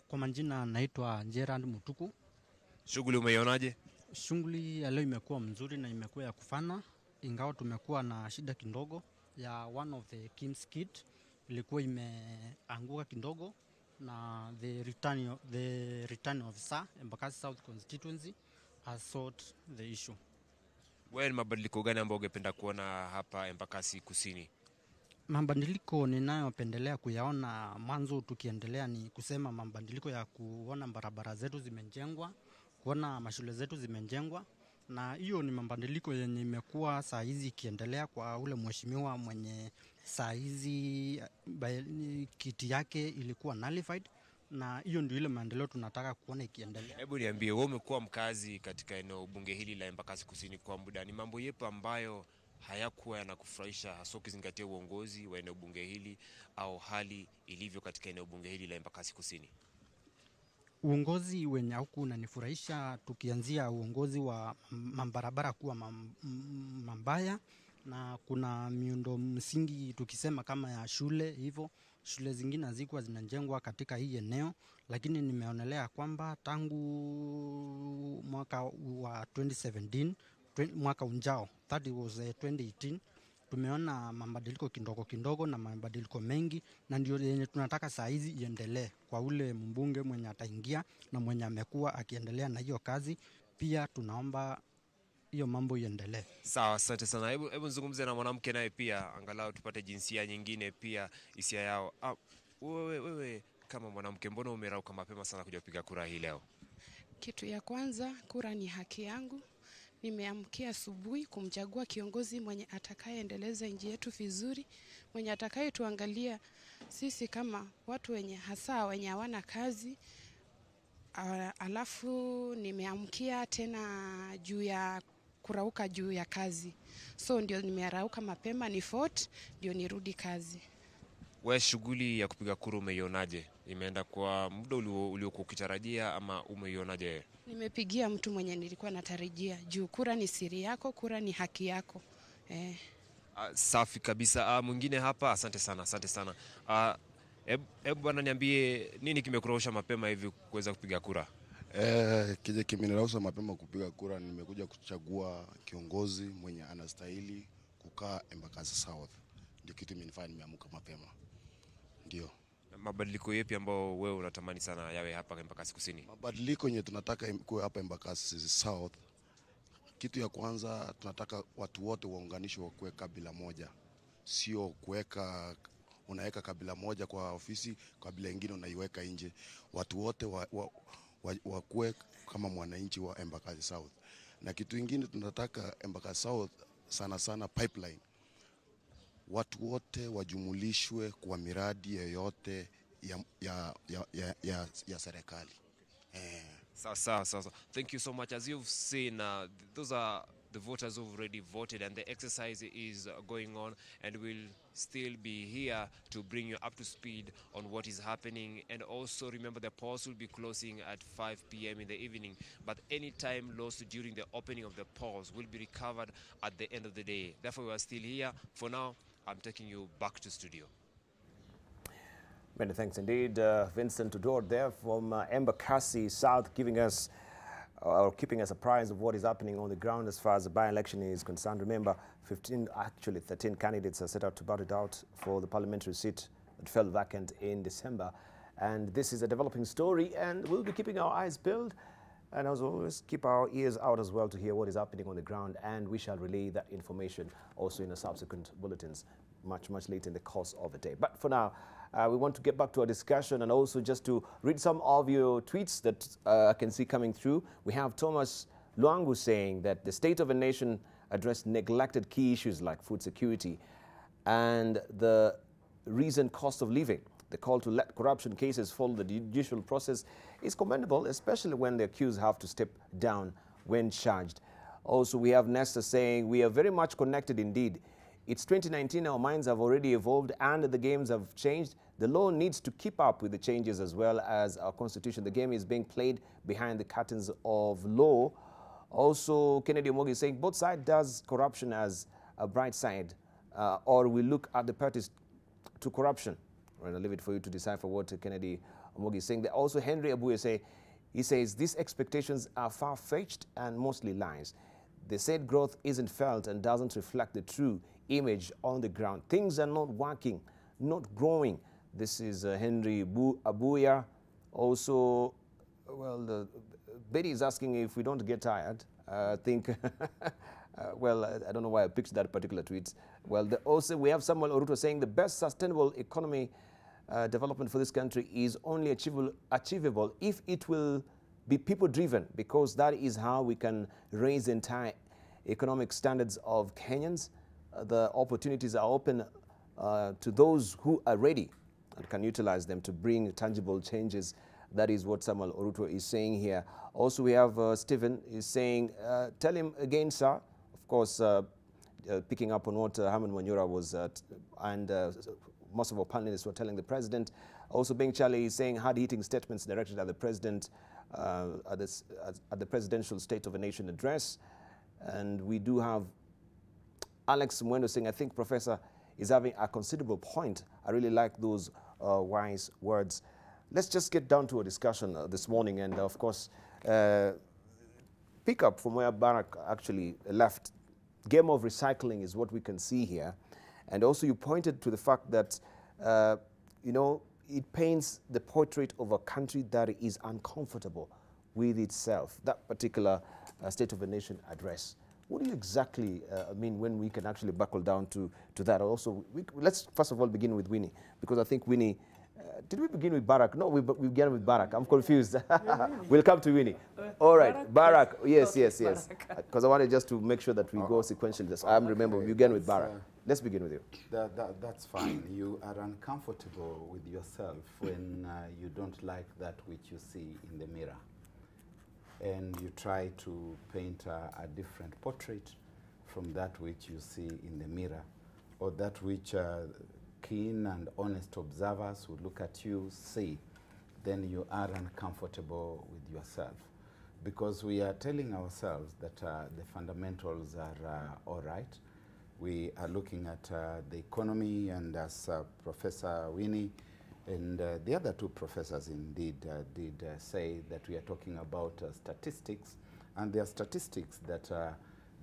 Kwa majina naitwa Gerard Mutuku. Shughuli umeionaje? Shughuli ya leo imekuwa mzuri na imekuwa ya kufana, ingawa tumekuwa na shida kidogo. ya one of the Kim's kid ilikuwa imeanguka kidogo, na the return officer Embakasi South constituency has sought the issue. Wewe ni mabadiliko gani ambayo ungependa kuona hapa Embakasi Kusini? Mabadiliko ninayopendelea kuyaona mwanzo tukiendelea ni kusema mabadiliko ya kuona barabara zetu zimejengwa, kuona mashule zetu zimejengwa, na hiyo ni mabadiliko yenye imekuwa saa hizi ikiendelea kwa ule mheshimiwa mwenye saa hizi kiti yake ilikuwa nullified, na hiyo ndio ile maendeleo tunataka kuona ikiendelea. Hebu niambie, wewe umekuwa mkazi katika eneo bunge hili la Embakasi Kusini kwa muda, ni mambo yepi ambayo hayakuwa yanakufurahisha hasa ukizingatia uongozi wa eneo bunge hili au hali ilivyo katika eneo bunge hili la Embakasi Kusini? Uongozi wenye huku unanifurahisha, tukianzia uongozi wa mabarabara kuwa mabaya, na kuna miundo msingi tukisema kama ya shule hivyo. Shule zingine hazikuwa zinajengwa katika hii eneo, lakini nimeonelea kwamba tangu mwaka wa 2017, mwaka ujao, that was 2018, tumeona mabadiliko kidogo na mabadiliko mengi, na ndio yenye tunataka saa hizi iendelee kwa ule mbunge mwenye ataingia na mwenye amekuwa akiendelea na hiyo kazi. Pia tunaomba hiyo mambo iendelee. Sawa, asante sana. Hebu nizungumze na mwanamke naye pia angalau tupate jinsia nyingine pia hisia yao. Wewe kama mwanamke, mbona umerauka mapema sana kuja kupiga kura hii leo? Kitu ya kwanza, kura ni haki yangu. Nimeamkia asubuhi kumchagua kiongozi mwenye atakayeendeleza nchi yetu vizuri, mwenye atakayetuangalia sisi kama watu wenye hasa wenye hawana kazi. Alafu nimeamkia tena juu ya kurauka juu ya kazi. So ndio nimerauka mapema ni vote ndio nirudi kazi. Wewe shughuli ya kupiga kura umeionaje? Imeenda kwa muda uliokuwa ukitarajia ama umeionaje? Nimepigia mtu mwenye nilikuwa natarajia. Juu kura ni siri yako, kura ni haki yako. Safi kabisa. Mwingine hapa, asante sana. Hebu bwana niambie, nini kimekurusha mapema hivi kuweza kupiga kura? Kije kimenirausa mapema kupiga kura, nimekuja kuchagua kiongozi mwenye anastahili kukaa Embakasi South. Ndio kitu imenifanya nimeamka mapema. Ndio. Mabadiliko yapi ambao wewe unatamani sana yawe hapa Embakasi Kusini? Mabadiliko yenye tunataka kuwe hapa Embakasi South. Kitu ya kwanza tunataka watu wote waunganishwe kuwe kabila moja. Sio kuweka unaweka kabila moja kwa ofisi, kabila nyingine unaiweka nje. Watu wote wakuwe kama mwananchi wa Embakasi South. Na kitu kingine tunataka Embakasi South sana pipeline. Watu wote wajumulishwe kwa miradi yoyote ya serikali. Sawa. Thank you so much. As you've seen, those are the voters who've already voted, and the exercise is going on, and we'll still be here to bring you up to speed on what is happening. And also remember, the polls will be closing at 5 p.m. in the evening, but any time lost during the opening of the polls will be recovered at the end of the day. Therefore, we are still here. For now, I'm taking you back to studio. Many thanks indeed, Vincent Tudor there from Embakasi South, giving us or keeping us apprised of what is happening on the ground as far as the by-election is concerned. Remember, 13 candidates are set out to battle it out for the parliamentary seat that fell vacant in December. And this is a developing story, and we'll be keeping our eyes peeled, and as always, keep our ears out as well to hear what is happening on the ground, and we shall relay that information also in the subsequent bulletins much later in the course of the day. But for now, we want to get back to our discussion and also just to read some of your tweets that I can see coming through. We have Thomas Luangu saying that the State of a Nation addressed neglected key issues like food security and the recent cost of living. The call to let corruption cases follow the judicial process is commendable, especially when the accused have to step down when charged. Also, we have Nesta saying, we are very much connected indeed. It's 2019, our minds have already evolved and the games have changed. The law needs to keep up with the changes as well as our constitution. The game is being played behind the curtains of law. Also, Kennedy Omogi is saying both sides does corruption as a bright side or we look at the parties to corruption. I'll leave it for you to decipher what Kennedy Omogi is saying. Also, Henry Abuye he says these expectations are far-fetched and mostly lies. They said growth isn't felt and doesn't reflect the true image on the ground. Things are not working, not growing. This is Henry Abuya. Also, well, Betty is asking if we don't get tired. I think, well, I don't know why I picked that particular tweet. Well, also we have Samuel Oruto saying the best sustainable economy development for this country is only achievable if it will be people-driven, because that is how we can raise the entire economic standards of Kenyans. The opportunities are open to those who are ready and can utilize them to bring tangible changes. That is what Samuel Oruto is saying here. Also, we have Stephen is saying, tell him again, sir. Of course, picking up on what Herman Wanyura was, and most of our panelists were telling the president. Also, Beng Charlie is saying hard-hitting statements directed at the president at the presidential State of a Nation address. And we do have Alex Mwendo saying, I think Professor is having a considerable point. I really like those wise words. Let's just get down to a discussion this morning, and of course, pick up from where Barack actually left. Game of recycling is what we can see here. And also you pointed to the fact that, you know, it paints the portrait of a country that is uncomfortable with itself, that particular State of a Nation address. What do you exactly mean when we can actually buckle down to that? Also, let's first of all begin with Winnie, because I think Winnie, did we begin with Barack? No, we began with Barack. I'm confused. We'll come to Winnie. All right, Barack. Yes. Because I wanted just to make sure that we go sequentially. I remember we began with Barack. Let's begin with you. That's fine. You are uncomfortable with yourself when you don't like that which you see in the mirror. And you try to paint a different portrait from that which you see in the mirror, or that which keen and honest observers who look at you see. Then you are uncomfortable with yourself, because we are telling ourselves that the fundamentals are all right. We are looking at the economy, and as Professor Winnie and the other two professors indeed did say that we are talking about statistics, and there are statistics that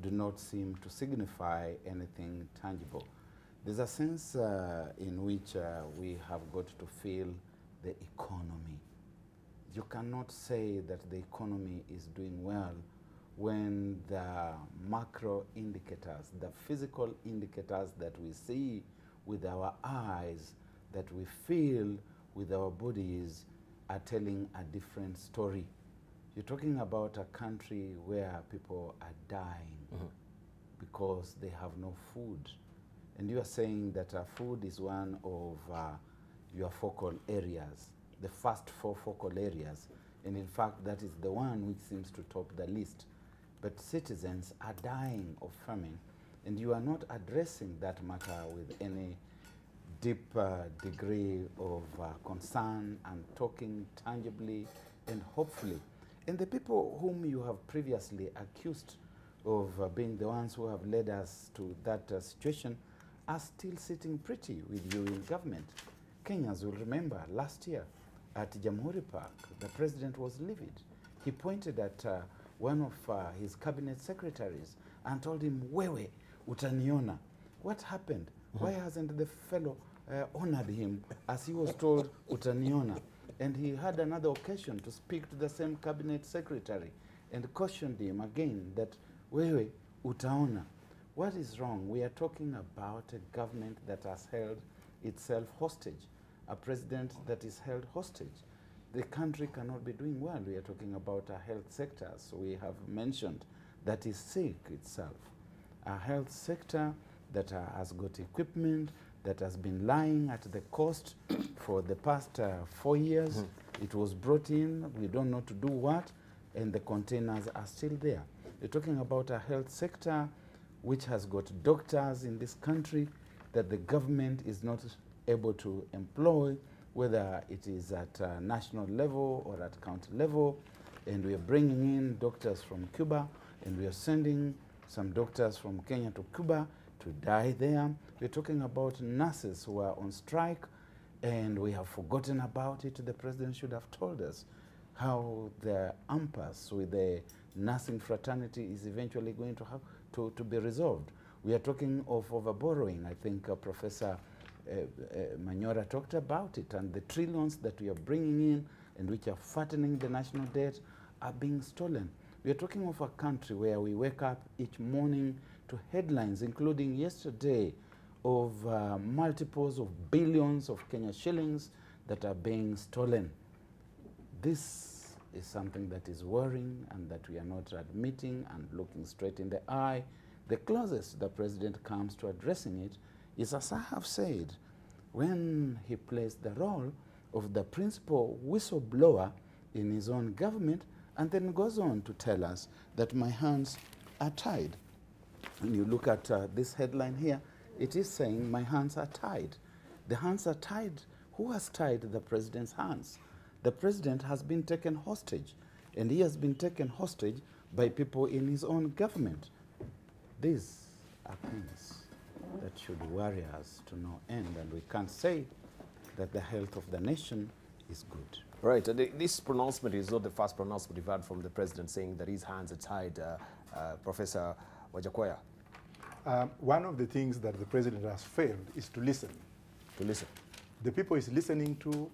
do not seem to signify anything tangible. There's a sense in which we have got to feel the economy. You cannot say that the economy is doing well when the macro indicators, the physical indicators that we see with our eyes, that we feel with our bodies, are telling a different story. You're talking about a country where people are dying because they have no food. And you are saying that food is one of your focal areas, the first 4 focal areas. And in fact, that is the one which seems to top the list. But citizens are dying of famine, and you are not addressing that matter with any deep degree of concern and talking tangibly and hopefully. And the people whom you have previously accused of being the ones who have led us to that situation are still sitting pretty with you in government. Kenyans will remember last year at Jamhuri Park, the president was livid. He pointed at one of his cabinet secretaries and told him, wewe, utaniona. What happened? Why hasn't the fellow honored him as he was told, utaniona? And he had another occasion to speak to the same cabinet secretary and cautioned him again that, wewe, utaona. What is wrong? We are talking about a government that has held itself hostage, a president that is held hostage. The country cannot be doing well. We are talking about a health sector, so we have mentioned, that is sick itself. A health sector that has got equipment, that has been lying at the coast for the past 4 years. It was brought in, we don't know to do what, and the containers are still there. We're talking about a health sector which has got doctors in this country that the government is not able to employ, whether it is at national level or at county level. And we are bringing in doctors from Cuba, and we are sending some doctors from Kenya to Cuba to die there. We're talking about nurses who are on strike, and we have forgotten about it. The president should have told us how the impasse with the nursing fraternity is eventually going to have to be resolved. We are talking of overborrowing. I think Professor Manyora talked about it, and the trillions that we are bringing in and which are fattening the national debt are being stolen. We are talking of a country where we wake up each morning to headlines, including yesterday, of multiples of billions of Kenya shillings that are being stolen. This is something that is worrying and that we are not admitting and looking straight in the eye. The closest the president comes to addressing it is, as I have said, when he plays the role of the principal whistleblower in his own government and then goes on to tell us that my hands are tied. When you look at this headline here, it is saying my hands are tied. The hands are tied. Who has tied the president's hands? The president has been taken hostage, and he has been taken hostage by people in his own government. These are things that should worry us to no end, and we can't say that the health of the nation is good. Right. This pronouncement is not the first pronouncement we've had from the president saying that his hands are tied, Professor Wajakoya. One of the things that the president has failed is to listen. To listen. The people he's listening to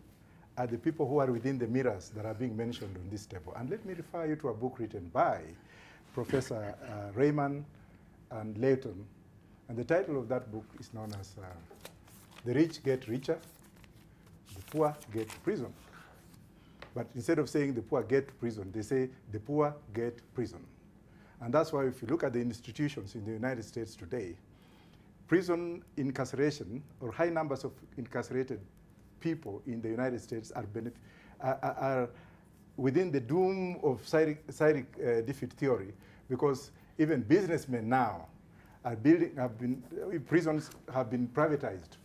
are the people who are within the mirrors that are being mentioned on this table. And let me refer you to a book written by Professor Raymond and Layton. And the title of that book is known as The Rich Get Richer, The Poor Get Prison. But instead of saying the poor get prison, they say the poor get prison. And that's why if you look at the institutions in the United States today, prison incarceration or high numbers of incarcerated people in the United States are within the doom of Cyric defeat theory, because even businessmen now are prisons have been privatized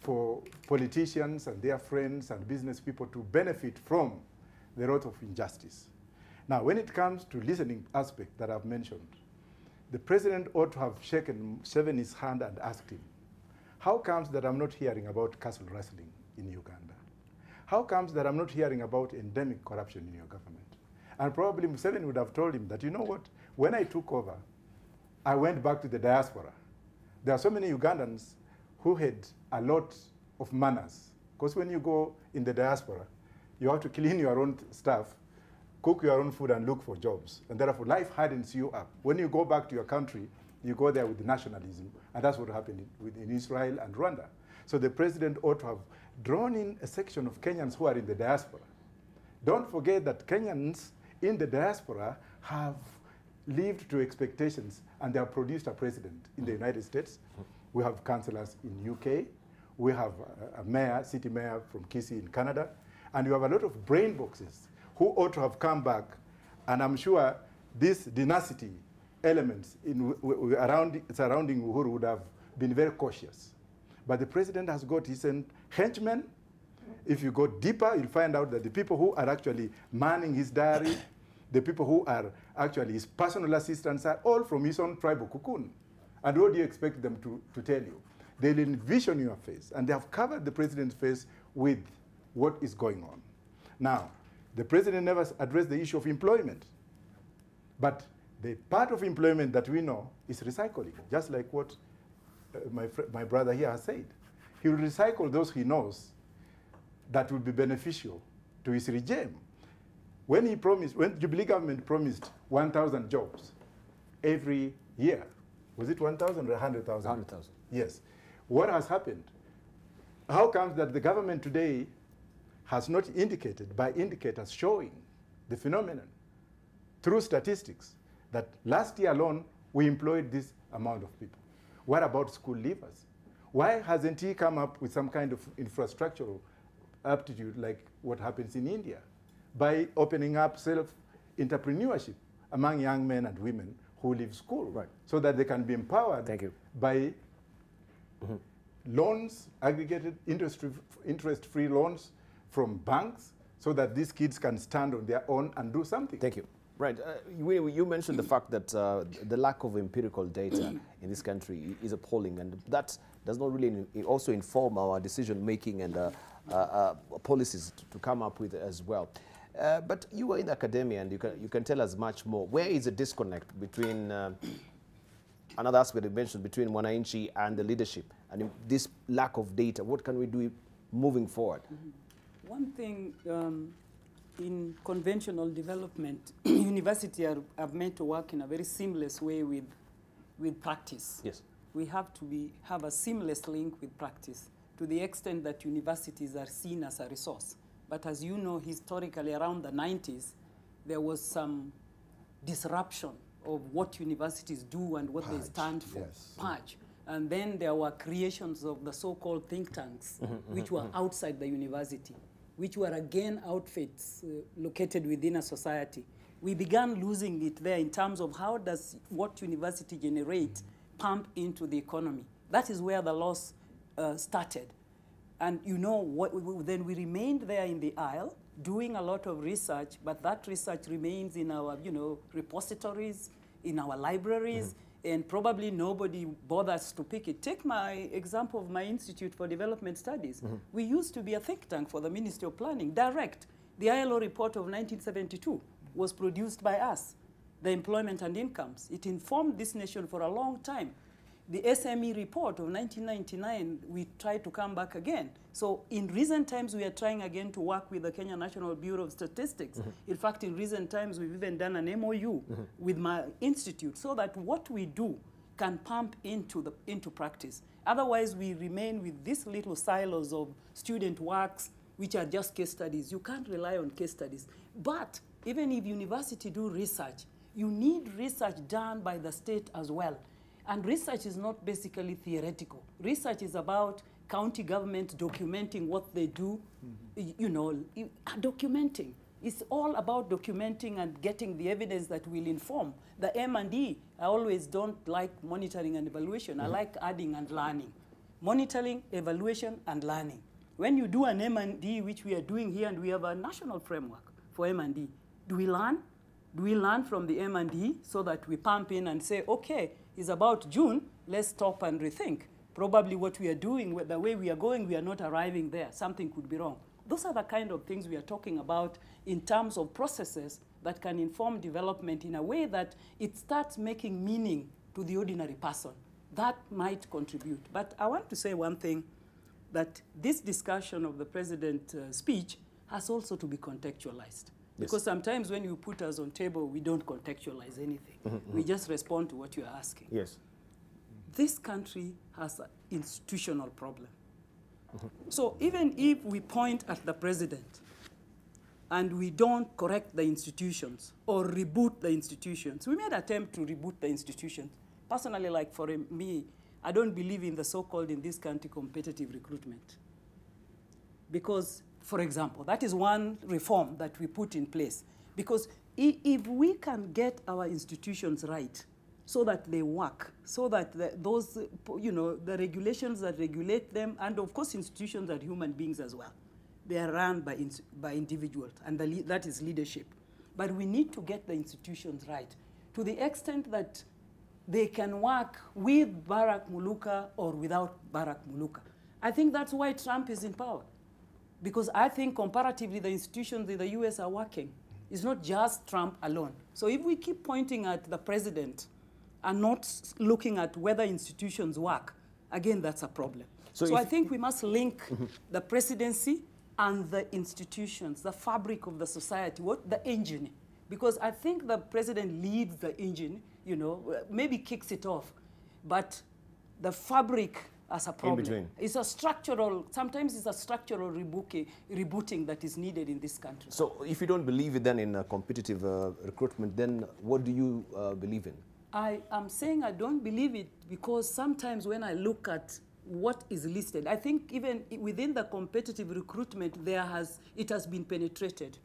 for politicians and their friends and business people to benefit from the wrath of injustice. Now, when it comes to listening aspect that I've mentioned, the president ought to have shaken his hand and asked him, how comes that I'm not hearing about castle wrestling in Uganda? How comes that I'm not hearing about endemic corruption in your government? And probably Museveni would have told him that, you know what, when I took over, I went back to the diaspora. There are so many Ugandans who had a lot of manners. Because when you go in the diaspora, you have to clean your own stuff, cook your own food, and look for jobs. And therefore, life hardens you up. When you go back to your country, you go there with nationalism. And that's what happened in Israel and Rwanda. So the president ought to have drawn in a section of Kenyans who are in the diaspora. Don't forget that Kenyans in the diaspora have lived to expectations, and they have produced a president in the United States. We have councillors in UK. We have a mayor, city mayor from Kisii in Canada. And you have a lot of brain boxes who ought to have come back. And I'm sure this dynasty elements surrounding Uhuru would have been very cautious. But the president has got his henchmen. If you go deeper, you'll find out that the people who are actually manning his diary, the people who are actually his personal assistants, are all from his own tribal cocoon. And what do you expect them to tell you? They'll envision your face, and they have covered the president's face with what is going on. Now, the president never addressed the issue of employment. But the part of employment that we know is recycling, just like what my brother here has said. He will recycle those he knows that will be beneficial to his regime. When Jubilee government promised 1,000 jobs every year, was it 1,000 or 100,000? 100,000. Yes. What has happened? How comes that the government today has not indicated by indicators showing the phenomenon through statistics that last year alone we employed this amount of people? What about school leavers? Why hasn't he come up with some kind of infrastructural aptitude like what happens in India by opening up self-entrepreneurship among young men and women who leave school, right, so that they can be empowered by loans, aggregated interest-free loans from banks, so that these kids can stand on their own and do something. Thank you. Right. You mentioned the fact that the lack of empirical data in this country is appalling, and that does not really also inform our decision-making and policies to come up with as well. But you are in academia, and you can tell us much more. Where is the disconnect between another aspect you mentioned between Mwananchi and the leadership, and this lack of data. What can we do moving forward? One thing in conventional development, universities are meant to work in a very seamless way with practice. Yes. We have to have a seamless link with practice to the extent that universities are seen as a resource. But as you know, historically around the 90s, there was some disruption of what universities do and what they stand for. Yes. Purge. And then there were creations of the so-called think tanks, which were outside the university, which were again outfits located within a society. We began losing it there in terms of how does what university generate pump into the economy. That is where the loss started. And you know, then we remained there in the aisle doing a lot of research, but that research remains in our, repositories, in our libraries, and probably nobody bothers to pick it. Take my example of my Institute for Development Studies. We used to be a think tank for the Ministry of Planning, direct. The ILO report of 1972 was produced by us, the employment and incomes. It informed this nation for a long time. The SME report of 1999, we tried to come back again. So in recent times, we are trying again to work with the Kenya National Bureau of Statistics. In fact, in recent times, we've even done an MOU with my institute so that what we do can pump into practice. Otherwise, we remain with these little silos of student works, which are just case studies. You can't rely on case studies. But even if university do research, you need research done by the state as well. And research is not basically theoretical. Research is about county government documenting what they do, documenting. It's all about documenting and getting the evidence that will inform. The M&E, I always don't like monitoring and evaluation. I like adding and learning. Monitoring, evaluation, and learning. When you do an M&E, which we are doing here, and we have a national framework for M&E, do we learn? Do we learn from the M&E so that we pump in and say, okay, it's about June, let's stop and rethink. Probably what we are doing, the way we are going, we are not arriving there. Something could be wrong. Those are the kind of things we are talking about in terms of processes that can inform development in a way that it starts making meaning to the ordinary person. That might contribute. But I want to say one thing, that this discussion of the president's speech has also to be contextualized. Because sometimes when you put us on table, we don't contextualize anything. We just respond to what you're asking. Yes. This country has an institutional problem. So even if we point at the president and we don't correct the institutions or reboot the institutions, we made an attempt to reboot the institutions. Personally, like for me, I don't believe in the so-called, in this country, competitive recruitment. Because, for example, that is one reform that we put in place. Because if we can get our institutions right so that they work, so that the regulations that regulate them, and of course institutions are human beings as well. They are run by individuals, and that is leadership. But we need to get the institutions right to the extent that they can work with Barack Muluka or without Barack Muluka. I think that's why Trump is in power. Because I think comparatively the institutions in the US are working. It's not just Trump alone. So if we keep pointing at the president and not looking at whether institutions work, again, that's a problem. So I think we must link the presidency and the institutions, the fabric of the society, the engine. Because I think the president leads the engine, maybe kicks it off. But the fabric as a problem. In between. It's a structural, sometimes it's a structural rebooting that is needed in this country. So if you don't believe it then in competitive recruitment, then what do you believe in? I am saying I don't believe it because sometimes when I look at what is listed, I think even within the competitive recruitment, it has been penetrated.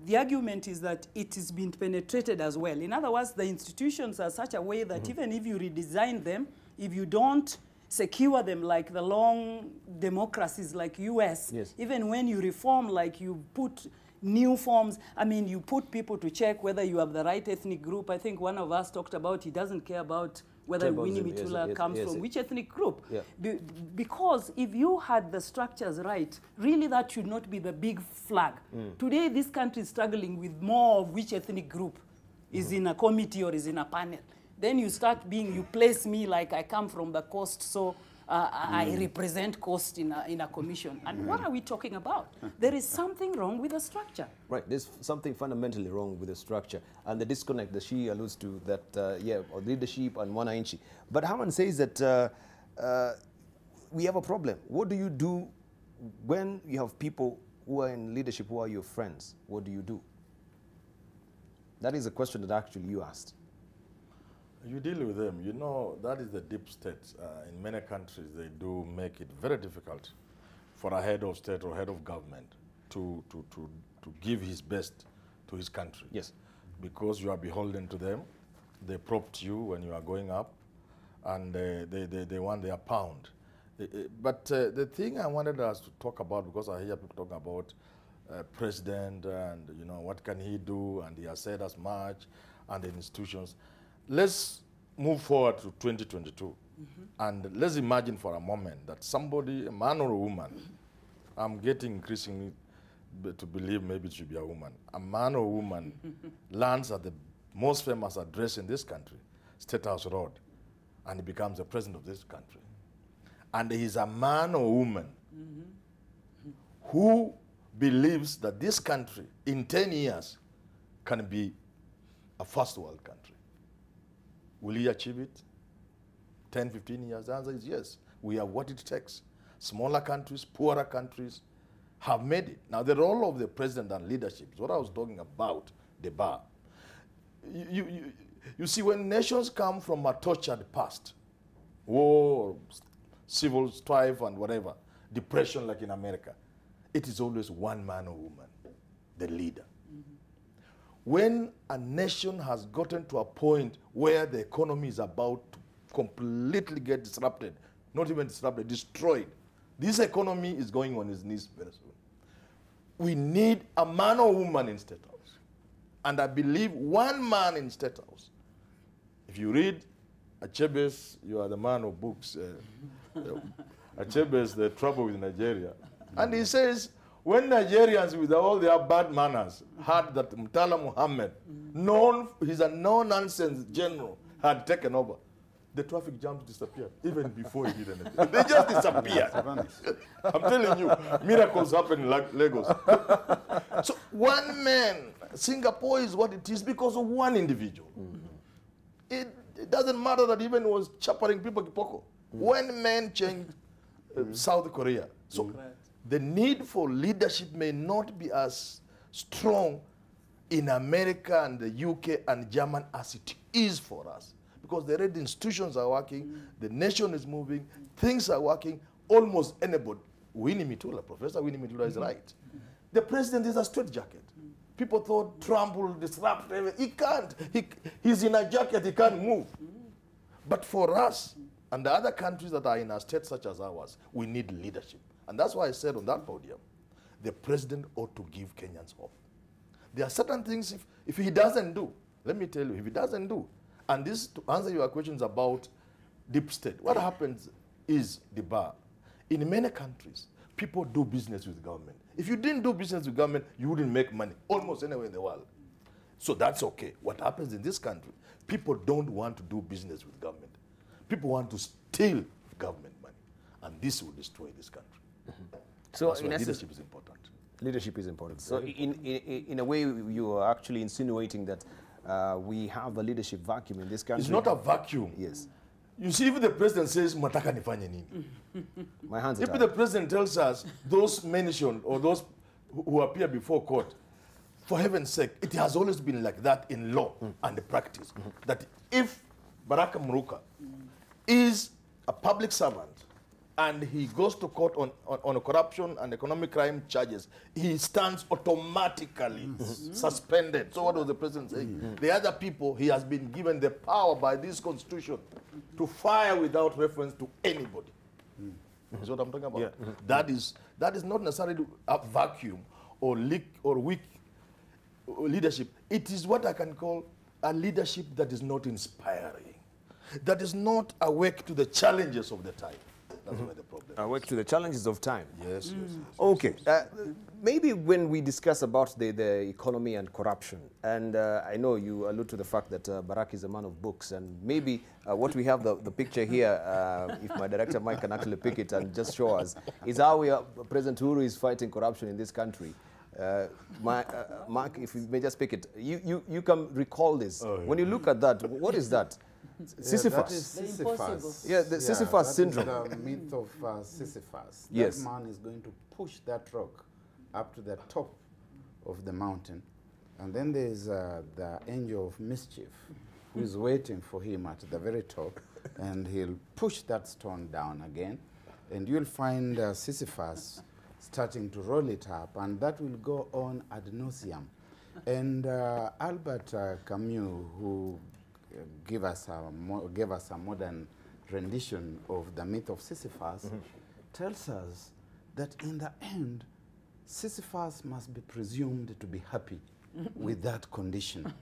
The argument is that it has been penetrated as well. In other words, the institutions are such a way that even if you redesign them, if you don't secure them like the long democracies like US, even when you reform, like you put new forms, you put people to check whether you have the right ethnic group. I think one of us talked about he doesn't care about whether Winnie Mitula comes from which ethnic group. Yeah. Because if you had the structures right, really that should not be the big flag. Today, this country is struggling with more of which ethnic group is in a committee or is in a panel. then you you place me like I come from the coast, so I represent coast in a commission. And what are we talking about? There is something wrong with the structure. Right, there's something fundamentally wrong with the structure and the disconnect that she alludes to, that, or leadership and wananchi. But Haman says that we have a problem. What do you do when you have people who are in leadership who are your friends? What do you do? That is a question that actually you asked. You deal with them. You know, that is the deep state. In many countries, they do make it very difficult for a head of state or head of government to give his best to his country. Yes. Because you are beholden to them. They propped you when you are going up, and they want their pound. But the thing I wanted us to talk about, because I hear people talking about president and, you know, what can he do, and he has said as much, and the institutions. Let's move forward to 2022, and let's imagine for a moment that somebody, a man or a woman, I'm getting increasingly to believe maybe it should be a woman, a man or a woman lands at the most famous address in this country, State House Road, and he becomes the president of this country. And he's a man or woman who believes that this country in 10 years can be a first world country. Will he achieve it? 10, 15 years? The answer is yes. We have what it takes. Smaller countries, poorer countries have made it. Now, the role of the president and leadership is what I was talking about, the bar. You see, when nations come from a tortured past, war, civil strife and whatever, depression like in America, it is always one man or woman, the leader. When a nation has gotten to a point where the economy is about to completely get disrupted, not even disrupted, destroyed, this economy is going on its knees very soon. We need a man or woman in State House. And I believe one man in State House. If you read Achebe's, you are the man of books, Achebe's The Trouble with Nigeria. And he says, when Nigerians with all their bad manners heard that Murtala Muhammad, he's a no-nonsense general, had taken over, the traffic jams disappeared, even before he did anything. They just disappeared. I'm telling you, miracles happen in Lagos. So one man, Singapore is what it is because of one individual. It doesn't matter that even was chappering people kipoko. One man changed South Korea. So the need for leadership may not be as strong in America and the UK and Germany as it is for us. Because the red institutions are working, the nation is moving, things are working, almost anybody. Winnie Mitula, Professor Winnie Mitula is right. The president is a straitjacket. People thought Trump will disrupt everything. He can't. He's in a jacket, he can't move. But for us and the other countries that are in a state such as ours, we need leadership. And that's why I said on that podium, the president ought to give Kenyans hope. There are certain things, if he doesn't do, let me tell you, if he doesn't do, and this, to answer your questions about deep state, what happens is the bar. In many countries, people do business with government. If you didn't do business with government, you wouldn't make money, almost anywhere in the world. So that's okay. What happens in this country, people don't want to do business with government. People want to steal government money. And this will destroy this country. So in leadership is important. Leadership is important. So in a way, you are actually insinuating that we have a leadership vacuum in this country. It's not a vacuum. Yes. You see, if the president says, "Mataka nifanye nini?" My hands are If tied. the president tells us, those mentioned or those who appear before court, for heaven's sake, it has always been like that in law and practice. That if Baraka Muruka is a public servant and he goes to court on corruption and economic crime charges, he stands automatically suspended. So what was the president saying? The other people, he has been given the power by this constitution to fire without reference to anybody. Is what I'm talking about. Yeah. That is not necessarily a vacuum or weak leadership. It is what I can call a leadership that is not inspiring, that is not awake to the challenges of the time. That's where the problem Work to the challenges of time. Yes, yes. Okay. Maybe when we discuss about the economy and corruption, and I know you allude to the fact that Barack is a man of books, and maybe what we have, the picture here, if my director Mike can actually pick it and just show us, is how President Uhuru is fighting corruption in this country. Mark, if you may just pick it, you can recall this. Oh, yeah. When you look at that, what is that? Sisyphus. That is Sisyphus. Yeah, the Sisyphus syndrome. That is the myth of Sisyphus. Yes. That man is going to push that rock up to the top of the mountain. And then there's the angel of mischief who is waiting for him at the very top. And he'll push that stone down again. And you'll find Sisyphus starting to roll it up. And that will go on ad nauseum. And Albert Camus, who gave us a modern rendition of the myth of Sisyphus, tells us that in the end, Sisyphus must be presumed to be happy with that condition.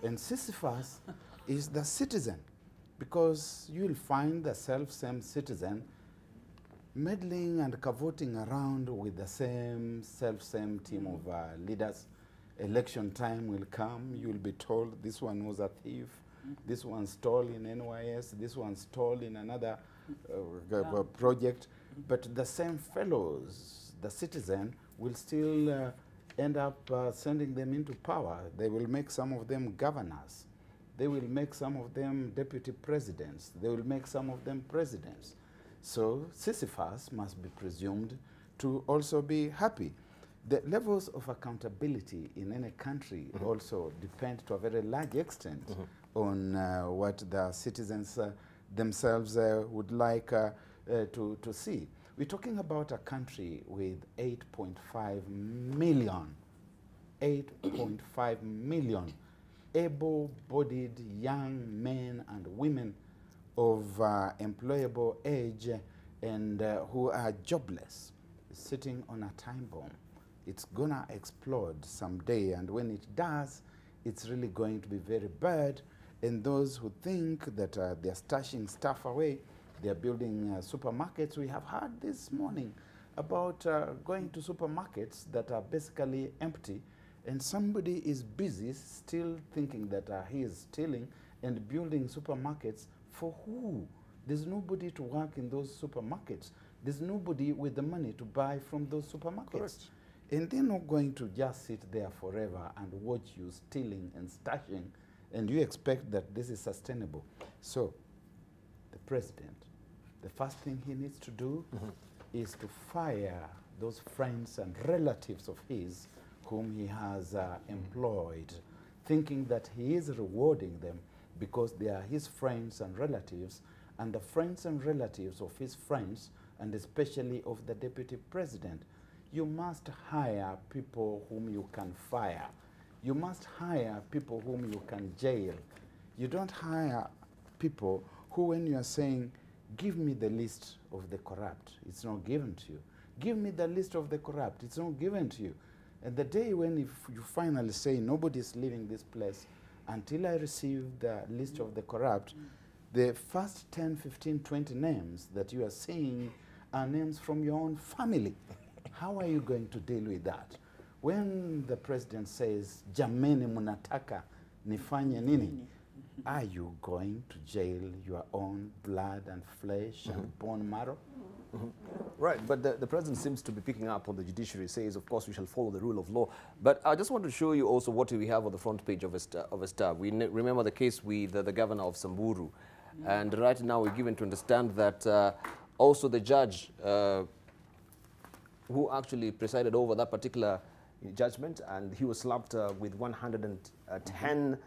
And Sisyphus is the citizen, because you'll find the self-same citizen meddling and cavorting around with the same self-same team of leaders. Election time will come, you'll be told this one was a thief, this one stole in NYS, this one stole in another project. But the same fellows, the citizen, will still end up sending them into power. They will make some of them governors. They will make some of them deputy presidents. They will make some of them presidents. So Sisyphus must be presumed to also be happy. The levels of accountability in any country also depend to a very large extent on what the citizens themselves would like to see. We're talking about a country with 8.5 million able-bodied young men and women of employable age and who are jobless, sitting on a time bomb. It's gonna explode someday, and when it does, it's really going to be very bad. And those who think that they're stashing stuff away, they're building supermarkets. We have heard this morning about going to supermarkets that are basically empty, and somebody is busy still thinking that he is stealing and building supermarkets for who? There's nobody to work in those supermarkets. There's nobody with the money to buy from those supermarkets. Correct. And they're not going to just sit there forever and watch you stealing and stashing, and you expect that this is sustainable. So the president, the first thing he needs to do is to fire those friends and relatives of his whom he has employed, thinking that he is rewarding them because they are his friends and relatives, and the friends and relatives of his friends, and especially of the deputy president. You must hire people whom you can fire. You must hire people whom you can jail. You don't hire people who, when you are saying, give me the list of the corrupt, it's not given to you. Give me the list of the corrupt, it's not given to you. And the day when you finally say, nobody's leaving this place until I receive the list of the corrupt, the first 10, 15, 20 names that you are saying are names from your own family. How are you going to deal with that? When the president says, jameni munataka nifanye nini, are you going to jail your own blood and flesh and bone marrow? Right, but the president seems to be picking up on the judiciary, says, of course, we shall follow the rule of law. But I just want to show you also what we have on the front page of a star. We remember the case with the governor of Samburu. And right now we're given to understand that also the judge who actually presided over that particular judgment, and he was slapped with 110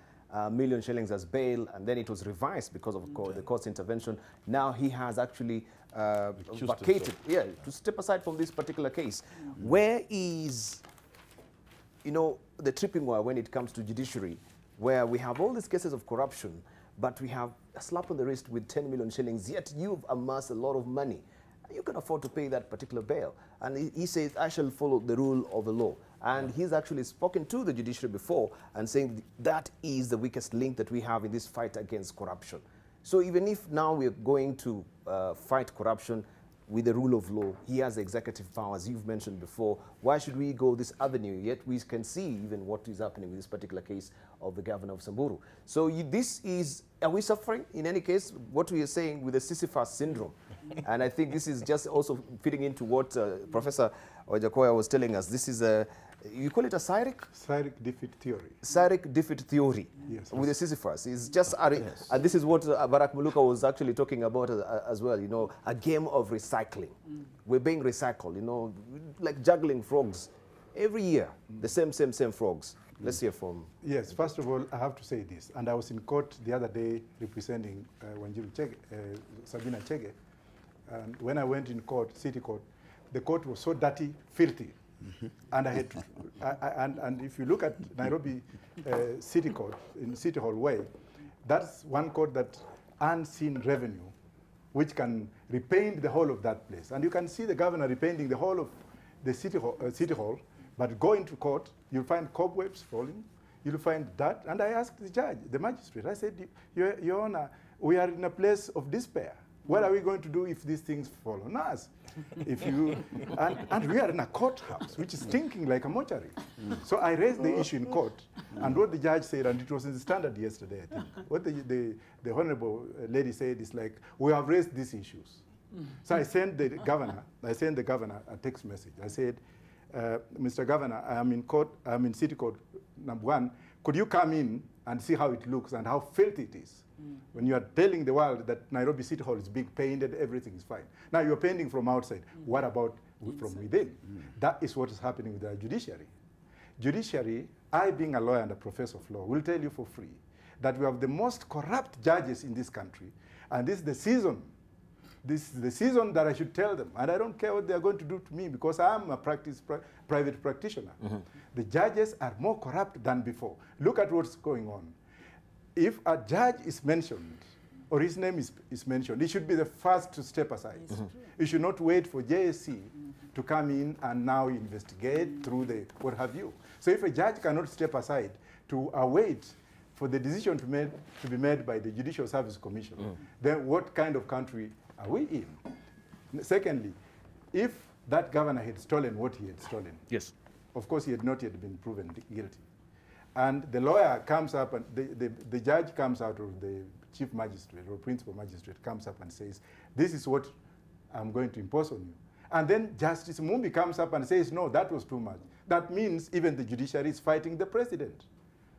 million shillings as bail, and then it was revised because of the court's intervention. Now he has actually vacated, to step aside from this particular case. Where is, the tripping wire when it comes to judiciary, where we have all these cases of corruption, but we have a slap on the wrist with 10 million shillings, yet you've amassed a lot of money. You can afford to pay that particular bail. And he says, I shall follow the rule of the law. And he's actually spoken to the judiciary before and saying that is the weakest link that we have in this fight against corruption. So even if now we're going to fight corruption, with the rule of law. He has executive powers, you've mentioned before. Why should we go this avenue? Yet we can see even what is happening with this particular case of the governor of Samburu. So this is, are we suffering in any case, what we are saying with the Sisyphus syndrome? And I think this is just also fitting into what Professor Ojakoya was telling us. This is a, you call it a Cyric? Cyric defeat theory. Cyric defeat theory, yes, with the Sisyphus. It's just, and this is what Barack Muluka was actually talking about as well, you know, a game of recycling. We're being recycled, you know, like juggling frogs. Every year, the same frogs. Let's hear from... Yes, first of all, I have to say this, and I was in court the other day representing Wanjiru Chege, Sabina Chege, and when I went in court, city court, the court was so dirty, filthy. And I had to, and if you look at Nairobi City Court in City Hall Way, that's one court that unseen revenue, which can repaint the whole of that place. And you can see the governor repainting the whole of the City Hall, but go into court, you'll find cobwebs falling, you'll find that. And I asked the judge, the magistrate, I said, Your Honor, we are in a place of despair. What are we going to do if these things fall on us? If you, and we are in a courthouse, which is stinking like a mortuary. So I raised the issue in court, and what the judge said, and it was in the Standard yesterday, I think, what the honorable lady said is like, we have raised these issues. So I sent the governor a text message. I said, Mr. Governor, I am in court, I'm in City Court number 1. Could you come in and see how it looks and how filthy it is? When you are telling the world that Nairobi City Hall is being painted, everything is fine. Now you're painting from outside. What about from within? That is what is happening with the judiciary. Judiciary, I being a lawyer and a professor of law, will tell you for free that we have the most corrupt judges in this country, and this is the season. This is the season that I should tell them, and I don't care what they are going to do to me because I'm a private practitioner. The judges are more corrupt than before. Look at what's going on. If a judge is mentioned, or his name is mentioned, he should be the first to step aside. He should not wait for JSC to come in and now investigate through the what have you. So if a judge cannot step aside to await for the decision to be made by the Judicial Service Commission, then what kind of country are we in? Secondly, if that governor had stolen what he had stolen, yes, of course he had not yet been proven guilty. And the lawyer comes up, and the judge comes out, or the chief magistrate or principal magistrate comes up and says, this is what I'm going to impose on you. And then Justice Mumbi comes up and says, no, that was too much. That means even the judiciary is fighting the president.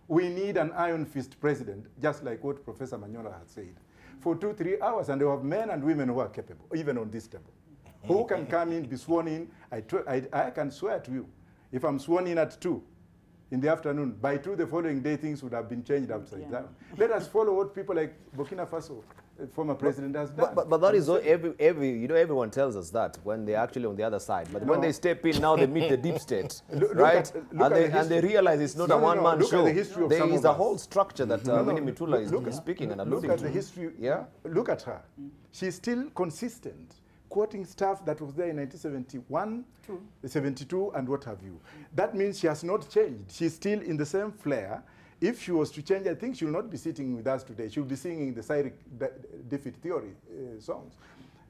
We need an iron fist president, just like what Professor Manyola had said, for 2-3 hours. And they have men and women who are capable, even on this table, who can come in, be sworn in. I can swear to you, if I'm sworn in at 2 in the afternoon, by 2 the following day, things would have been changed upside down. Let us follow what people like Burkina Faso, former president, has done. But that is all, you know, everyone tells us that when they're actually on the other side. But when they step in, now they meet the deep state, right? And they realize it's not a one-man show. There is a whole structure that Winnie Mitula is speaking and alluding to. Look at the history. Yeah? Look at her. She's still consistent, quoting stuff that was there in 1971, 72, and what have you. That means she has not changed. She's still in the same flair. If she was to change, I think she will not be sitting with us today. She will be singing the Cyric defeat theory songs.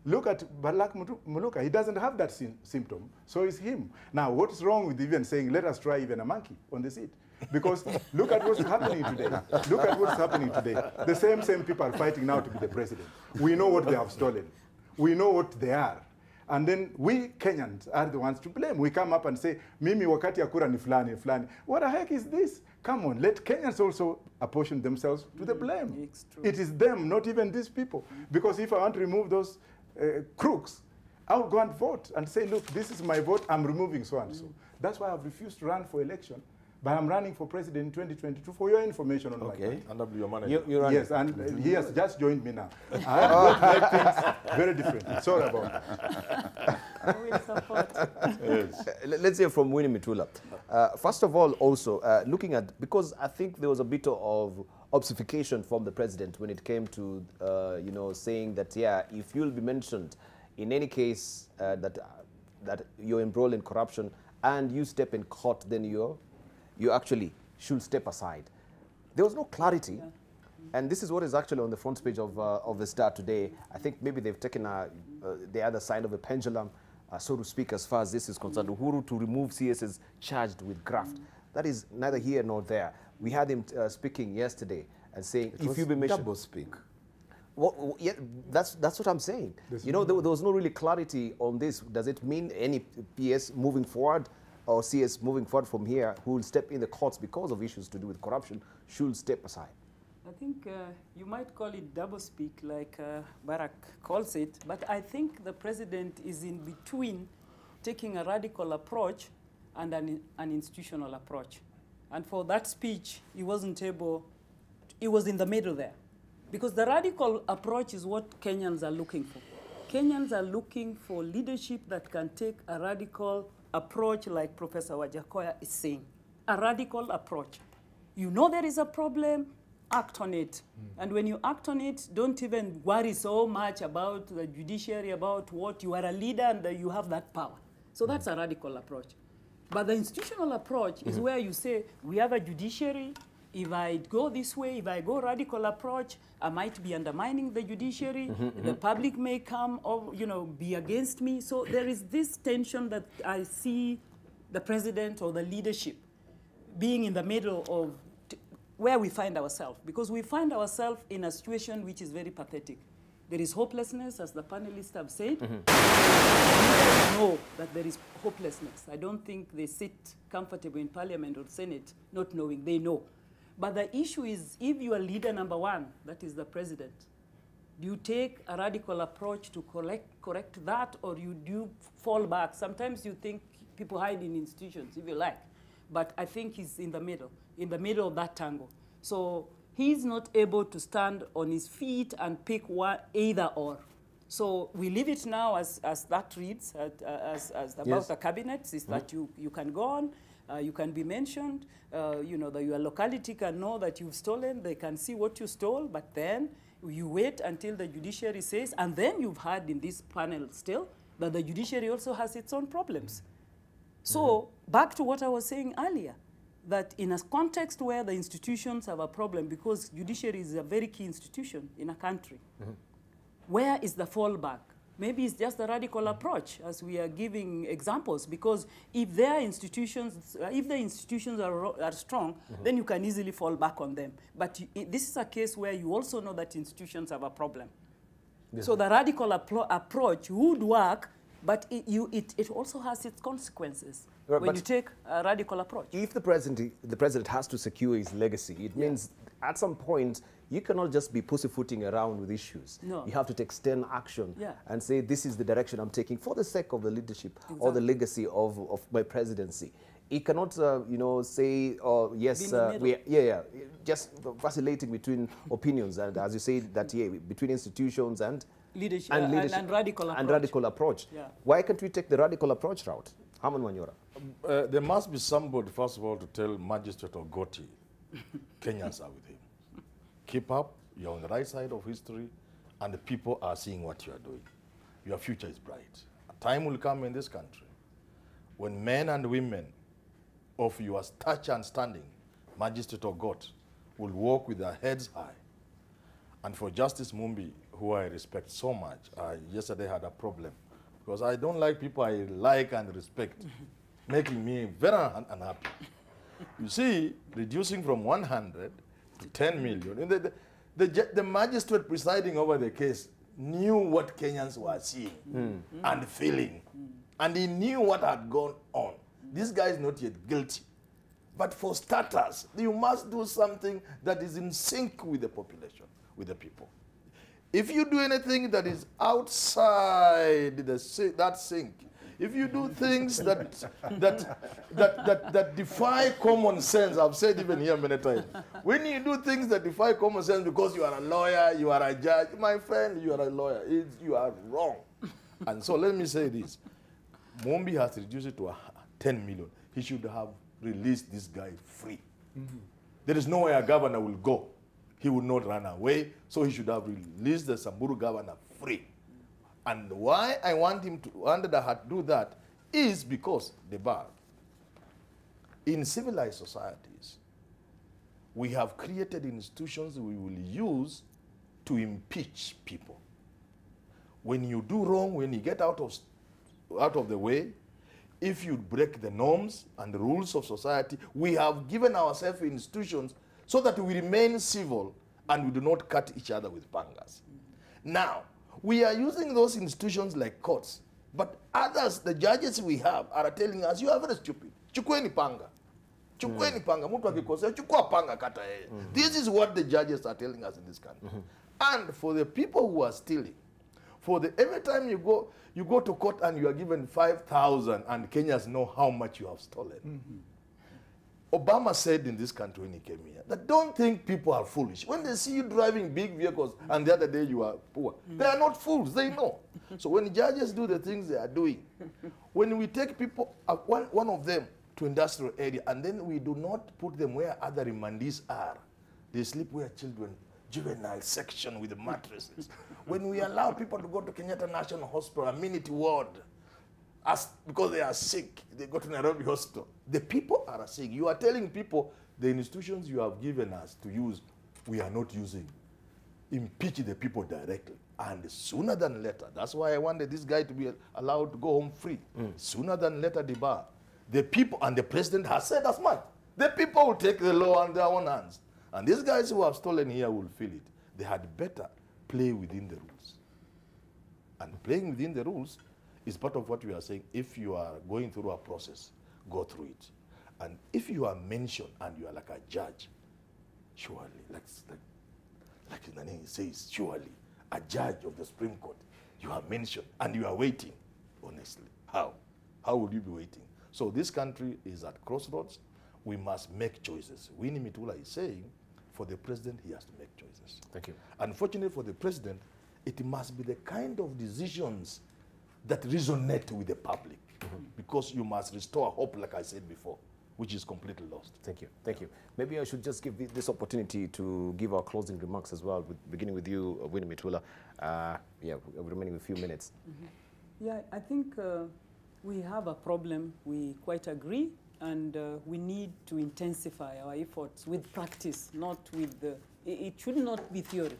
Look at Balak Muluka. He doesn't have that symptom. So is him. Now, what's wrong with even saying, let us try even a monkey on the seat? Because look at what's happening today. Look at what's happening today. The same people are fighting now to be the president. We know what they have stolen. We know what they are. And then we Kenyans are the ones to blame. We come up and say, Mimi wakati ya kura ni fulani, fulani. What the heck is this? Come on, let Kenyans also apportion themselves to the blame. It is them, not even these people. Because if I want to remove those crooks, I'll go and vote and say, look, this is my vote, I'm removing so-and-so. That's why I've refused to run for election. But I'm running for president in 2022 for your information on my part. And your manager. Yes, and he has just joined me now. I have made things very different. Sorry about that. We support. Yes. Let's hear from Winnie Mitula. First of all, also, looking at, because I think there was a bit of obfuscation from the president when it came to, you know, saying that, yeah, if you'll be mentioned in any case that you're embroiled in corruption and you step in court, then you actually should step aside. There was no clarity. And this is what is actually on the front page of the Star today. I think maybe they've taken the other side of a pendulum, so to speak, as far as this is concerned. Uhuru to remove CS is charged with graft. That is neither here nor there. We had him speaking yesterday and saying, if you be mentioned... double speak. Well, yeah, that's what I'm saying. You know, there was no really clarity on this. Does it mean any PS moving forward or CS moving forward from here who will step in the courts because of issues to do with corruption should step aside? I think you might call it doublespeak, like Barack calls it, but I think the president is in between taking a radical approach and an institutional approach. And for that speech, he wasn't able, he was in the middle there. Because the radical approach is what Kenyans are looking for. Kenyans are looking for leadership that can take a radical approach like Professor Wajakoya is saying. A radical approach. You know there is a problem, act on it. And when you act on it, don't even worry so much about the judiciary, about what you are a leader and you have that power. So that's a radical approach. But the institutional approach is where you say, we have a judiciary. If I go this way, if I go radical approach, I might be undermining the judiciary. The public may come or, you know, be against me. So there is this tension that I see the president or the leadership being in the middle of where we find ourselves. Because we find ourselves in a situation which is very pathetic. There is hopelessness, as the panelists have said. Leaders know that there is hopelessness. I don't think they sit comfortable in Parliament or Senate not knowing. They know. But the issue is, if you are leader number one, that is the president, do you take a radical approach to correct that, or do you fall back? Sometimes you think people hide in institutions, if you like. But I think he's in the middle of that tangle. So he's not able to stand on his feet and pick one, either or. So we leave it now as that reads, as about the cabinets, is that you can go on. You can be mentioned, you know, your locality can know that you've stolen, they can see what you stole, but then you wait until the judiciary says, and then you've heard in this panel still that the judiciary also has its own problems. So back to what I was saying earlier, that in a context where the institutions have a problem, because judiciary is a very key institution in a country, where is the fallback? Maybe it's just a radical approach, as we are giving examples, because if their institutions, if the institutions are strong, then you can easily fall back on them. But this is a case where you also know that institutions have a problem. So the radical approach would work, but it also has its consequences when you take a radical approach. If the president has to secure his legacy, it means at some point you cannot just be pussyfooting around with issues. No. You have to take stern action and say, this is the direction I'm taking for the sake of the leadership or the legacy of my presidency. He cannot, you know, say, oh, yes, just vacillating between opinions. And as you say, that between institutions and leadership and radical approach. Why can't we take the radical approach route? Haman Wanyora. There must be somebody, first of all, to tell Magistrate Ogoti, Kenyans are with him. Keep up, you're on the right side of history, and the people are seeing what you are doing. Your future is bright. A time will come in this country when men and women of your stature and standing, Magistrate Ogot, will walk with their heads high. And for Justice Mumbi, who I respect so much, I yesterday had a problem, because I don't like people I like and respect, making me very unhappy. You see, reducing from 100 to 10 million. The magistrate presiding over the case knew what Kenyans were seeing and feeling. And he knew what had gone on. This guy is not yet guilty. But for starters, you must do something that is in sync with the population, with the people. If you do anything that is outside that sync, if you do things that defy common sense, I've said even here many times, when you do things that defy common sense because you are a lawyer, you are a judge, my friend, you are a lawyer, you are wrong. And so let me say this. Mumbi has reduced it to 10 million. He should have released this guy free. There is nowhere a governor will go. He would not run away, so he should have released the Samburu governor free. And why I want him to do that is because the bar, in civilized societies, we have created institutions we will use to impeach people. When you do wrong, when you get out of the way, if you break the norms and the rules of society, we have given ourselves institutions so that we remain civil and we do not cut each other with pangas. Now, we are using those institutions like courts, but others, the judges we have, are telling us, you are very stupid. Chukueni panga. Chukueni panga. Mtu akikosea, chukua panga kata yeye. This is what the judges are telling us in this country. And for the people who are stealing, every time you go to court and you are given 5,000 and Kenyans know how much you have stolen. Obama said in this country when he came here that don't think people are foolish. When they see you driving big vehicles and the other day you are poor, they are not fools, they know. So when judges do the things they are doing, when we take people, one of them to industrial area and then we do not put them where other remandees are, they sleep where children, juvenile section with the mattresses. When we allow people to go to Kenyatta National Hospital, a minute ward, because they are sick, they go to Nairobi Hospital. The people are sick. You are telling people the institutions you have given us to use, we are not using. Impeach the people directly. And sooner than later, that's why I wanted this guy to be allowed to go home free. Sooner than later, the people, and the president has said as much, the people will take the law in their own hands. And these guys who have stolen here will feel it. They had better play within the rules. And playing within the rules is part of what we are saying. If you are going through a process, go through it. And if you are mentioned and you are like a judge, surely, like the name says, surely, a judge of the Supreme Court, you are mentioned and you are waiting, honestly. How? How would you be waiting? So this country is at crossroads. We must make choices. Winnie Mitula is saying, for the president, he has to make choices. Thank you. Unfortunately for the president, it must be the kind of decisions that resonate with the public, because you must restore hope, like I said before, which is completely lost. Thank you. Thank you. Maybe I should just give this opportunity to give our closing remarks as well, beginning with you, Winnie Mitula. Yeah, remaining with a few minutes. Yeah, I think we have a problem. We quite agree, and we need to intensify our efforts with practice, not with it should not be theory.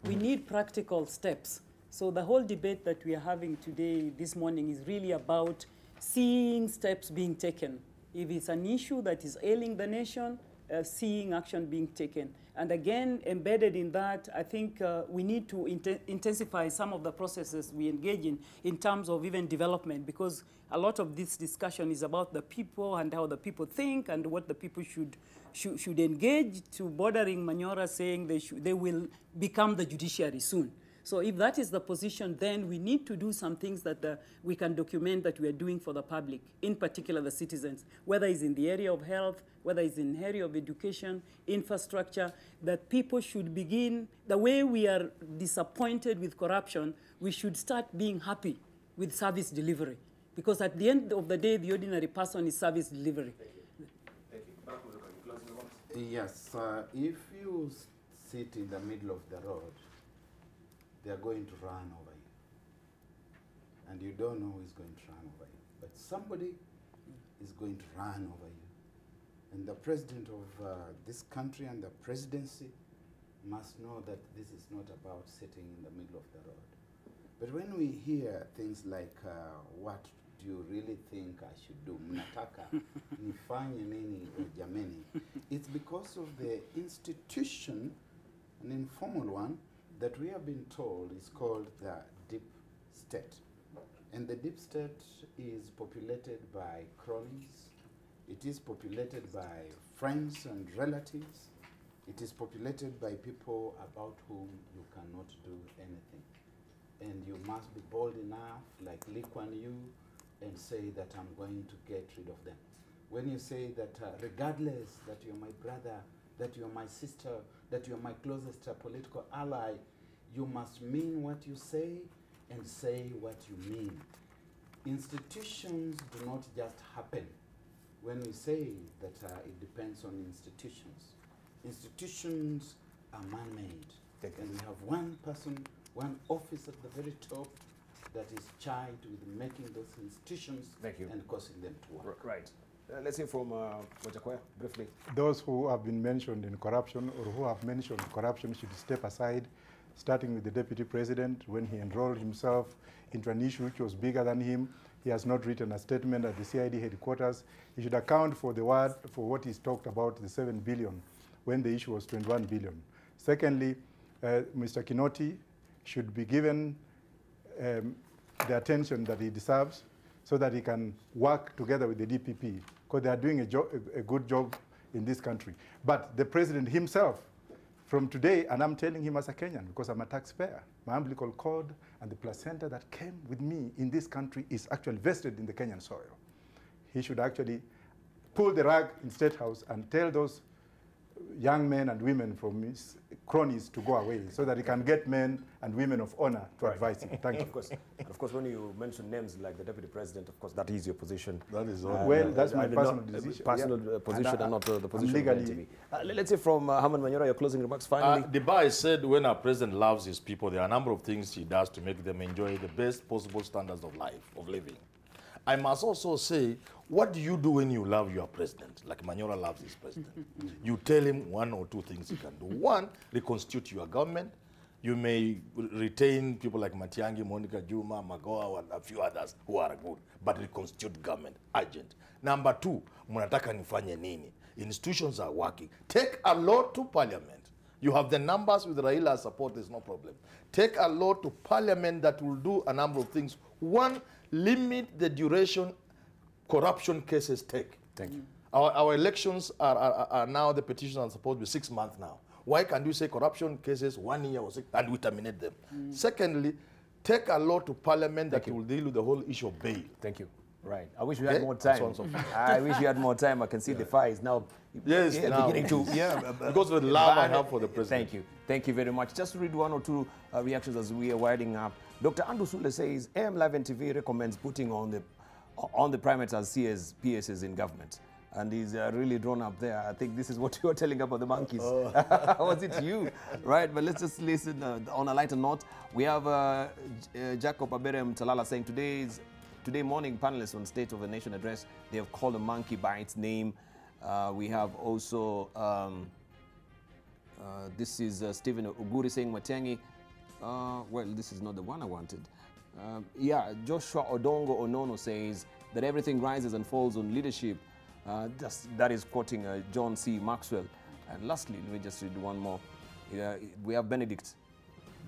We need practical steps. So the whole debate that we are having today, this morning, is really about seeing steps being taken. If it's an issue that is ailing the nation, seeing action being taken. And again, embedded in that, I think we need to intensify some of the processes we engage in terms of even development, because a lot of this discussion is about the people and how the people think and what the people should engage, to bordering Manyora saying they will become the judiciary soon. So if that is the position, then we need to do some things that we can document that we are doing for the public, in particular the citizens, whether it's in the area of health, whether it's in the area of education, infrastructure, that people should begin, the way we are disappointed with corruption, we should start being happy with service delivery. Because at the end of the day, the ordinary person is service delivery. Thank you. Yes, if you sit in the middle of the road, they are going to run over you. And you don't know who is going to run over you. But somebody is going to run over you. And the president of this country and the presidency must know that this is not about sitting in the middle of the road. But when we hear things like, what do you really think I should do? Mnataka, nifanye nini jameni? It's because of the institution, an informal one, that we have been told is called the deep state. And the deep state is populated by cronies. It is populated by friends and relatives. It is populated by people about whom you cannot do anything. And you must be bold enough, like Lee Kuan Yew, and say that I'm going to get rid of them. When you say that regardless that you're my brother, that you're my sister, that you're my closest political ally, you must mean what you say and say what you mean. Institutions do not just happen. When we say that it depends on institutions, institutions are man-made. And we have one person, one office at the very top that is charged with making those institutions and causing them to work. Right. Let's hear from Wajakoya, briefly. Those who have been mentioned in corruption or who have mentioned corruption should step aside, starting with the Deputy President. When he enrolled himself into an issue which was bigger than him, he has not written a statement at the CID headquarters. He should account for what he's talked about, the 7 billion, when the issue was 21 billion. Secondly, Mr. Kinoti should be given the attention that he deserves so that he can work together with the DPP, because they are doing a good job in this country. But the president himself, from today, and I'm telling him as a Kenyan, because I'm a taxpayer, my umbilical cord and the placenta that came with me in this country is actually vested in the Kenyan soil. He should actually pull the rug in State House and tell those young men and women from his cronies to go away, so that he can get men and women of honor to advise him. Thank you. Of course, when you mention names like the Deputy President, of course, that is your position. That is well, that's my personal decision. Personal position and not the position legally, of the NTV. Let's hear from Herman Manyora, your closing remarks finally. The bar said when a president loves his people, there are a number of things he does to make them enjoy the best possible standards of life, of living. I must also say, what do you do when you love your president? Like Manyora loves his president. You tell him one or two things he can do. One, reconstitute your government. You may retain people like Matiangi, Monica Juma, Magoa, and a few others who are good, but reconstitute government, urgent. Number two, munataka nifanye nini? Institutions are working. Take a law to parliament. You have the numbers with Raila's support, there's no problem. Take a law to parliament that will do a number of things. One, limit the duration corruption cases take. Thank you. Our elections are now, the petitions are supposed to be 6 months now. Why can't you say corruption cases 1 year or 6 and we terminate them? Secondly, take a law to parliament that will deal with the whole issue of bail. Thank you. Right. I wish we had more time. I wish we had more time. I can see the fire is now beginning to because of the love I have for the president. Thank you. Thank you very much. Just to read one or two reactions as we are winding up. Dr. Andu Sule says AM Live and TV recommends putting on the primates as CS, PSs in government. And he's really drawn up there. I think this is what you were telling about the monkeys. Was it you? Right, but let's just listen on a lighter note. We have Jacob Aberem Talala saying today morning panelists on State of the Nation address, they have called a monkey by its name. We have also, this is Stephen Uguri saying Matiangi. Well, this is not the one I wanted. Yeah, Joshua Odongo Onono says that everything rises and falls on leadership. That is quoting John C. Maxwell. And lastly, let me just read one more. We have Benedict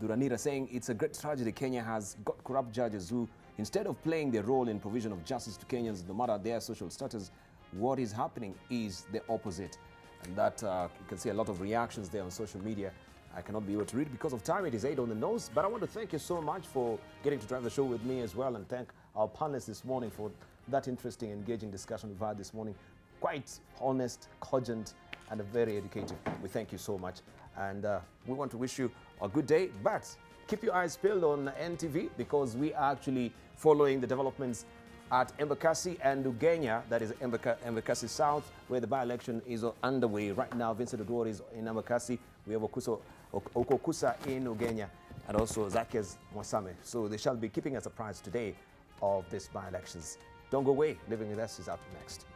Duranira saying it's a great tragedy Kenya has got corrupt judges who, instead of playing their role in provision of justice to Kenyans, no matter their social status, what is happening is the opposite. And that you can see a lot of reactions there on social media. I cannot be able to read because of time. It is 8 on the nose. But I want to thank you so much for getting to drive the show with me as well, and thank our panelists this morning for that interesting, engaging discussion we've had this morning. Quite honest, cogent, and very educative. We thank you so much. And we want to wish you a good day. But keep your eyes peeled on NTV, because we are actually following the developments at Embakasi and Ugenya, that is Embakasi South, where the by-election is underway right now. Vincent Odwori is in Embakasi. We have Okokusa in Ugenya, and also Zakes Mwasame. So they shall be keeping us apprised today of these by-elections. Don't go away. Living with Us is up next.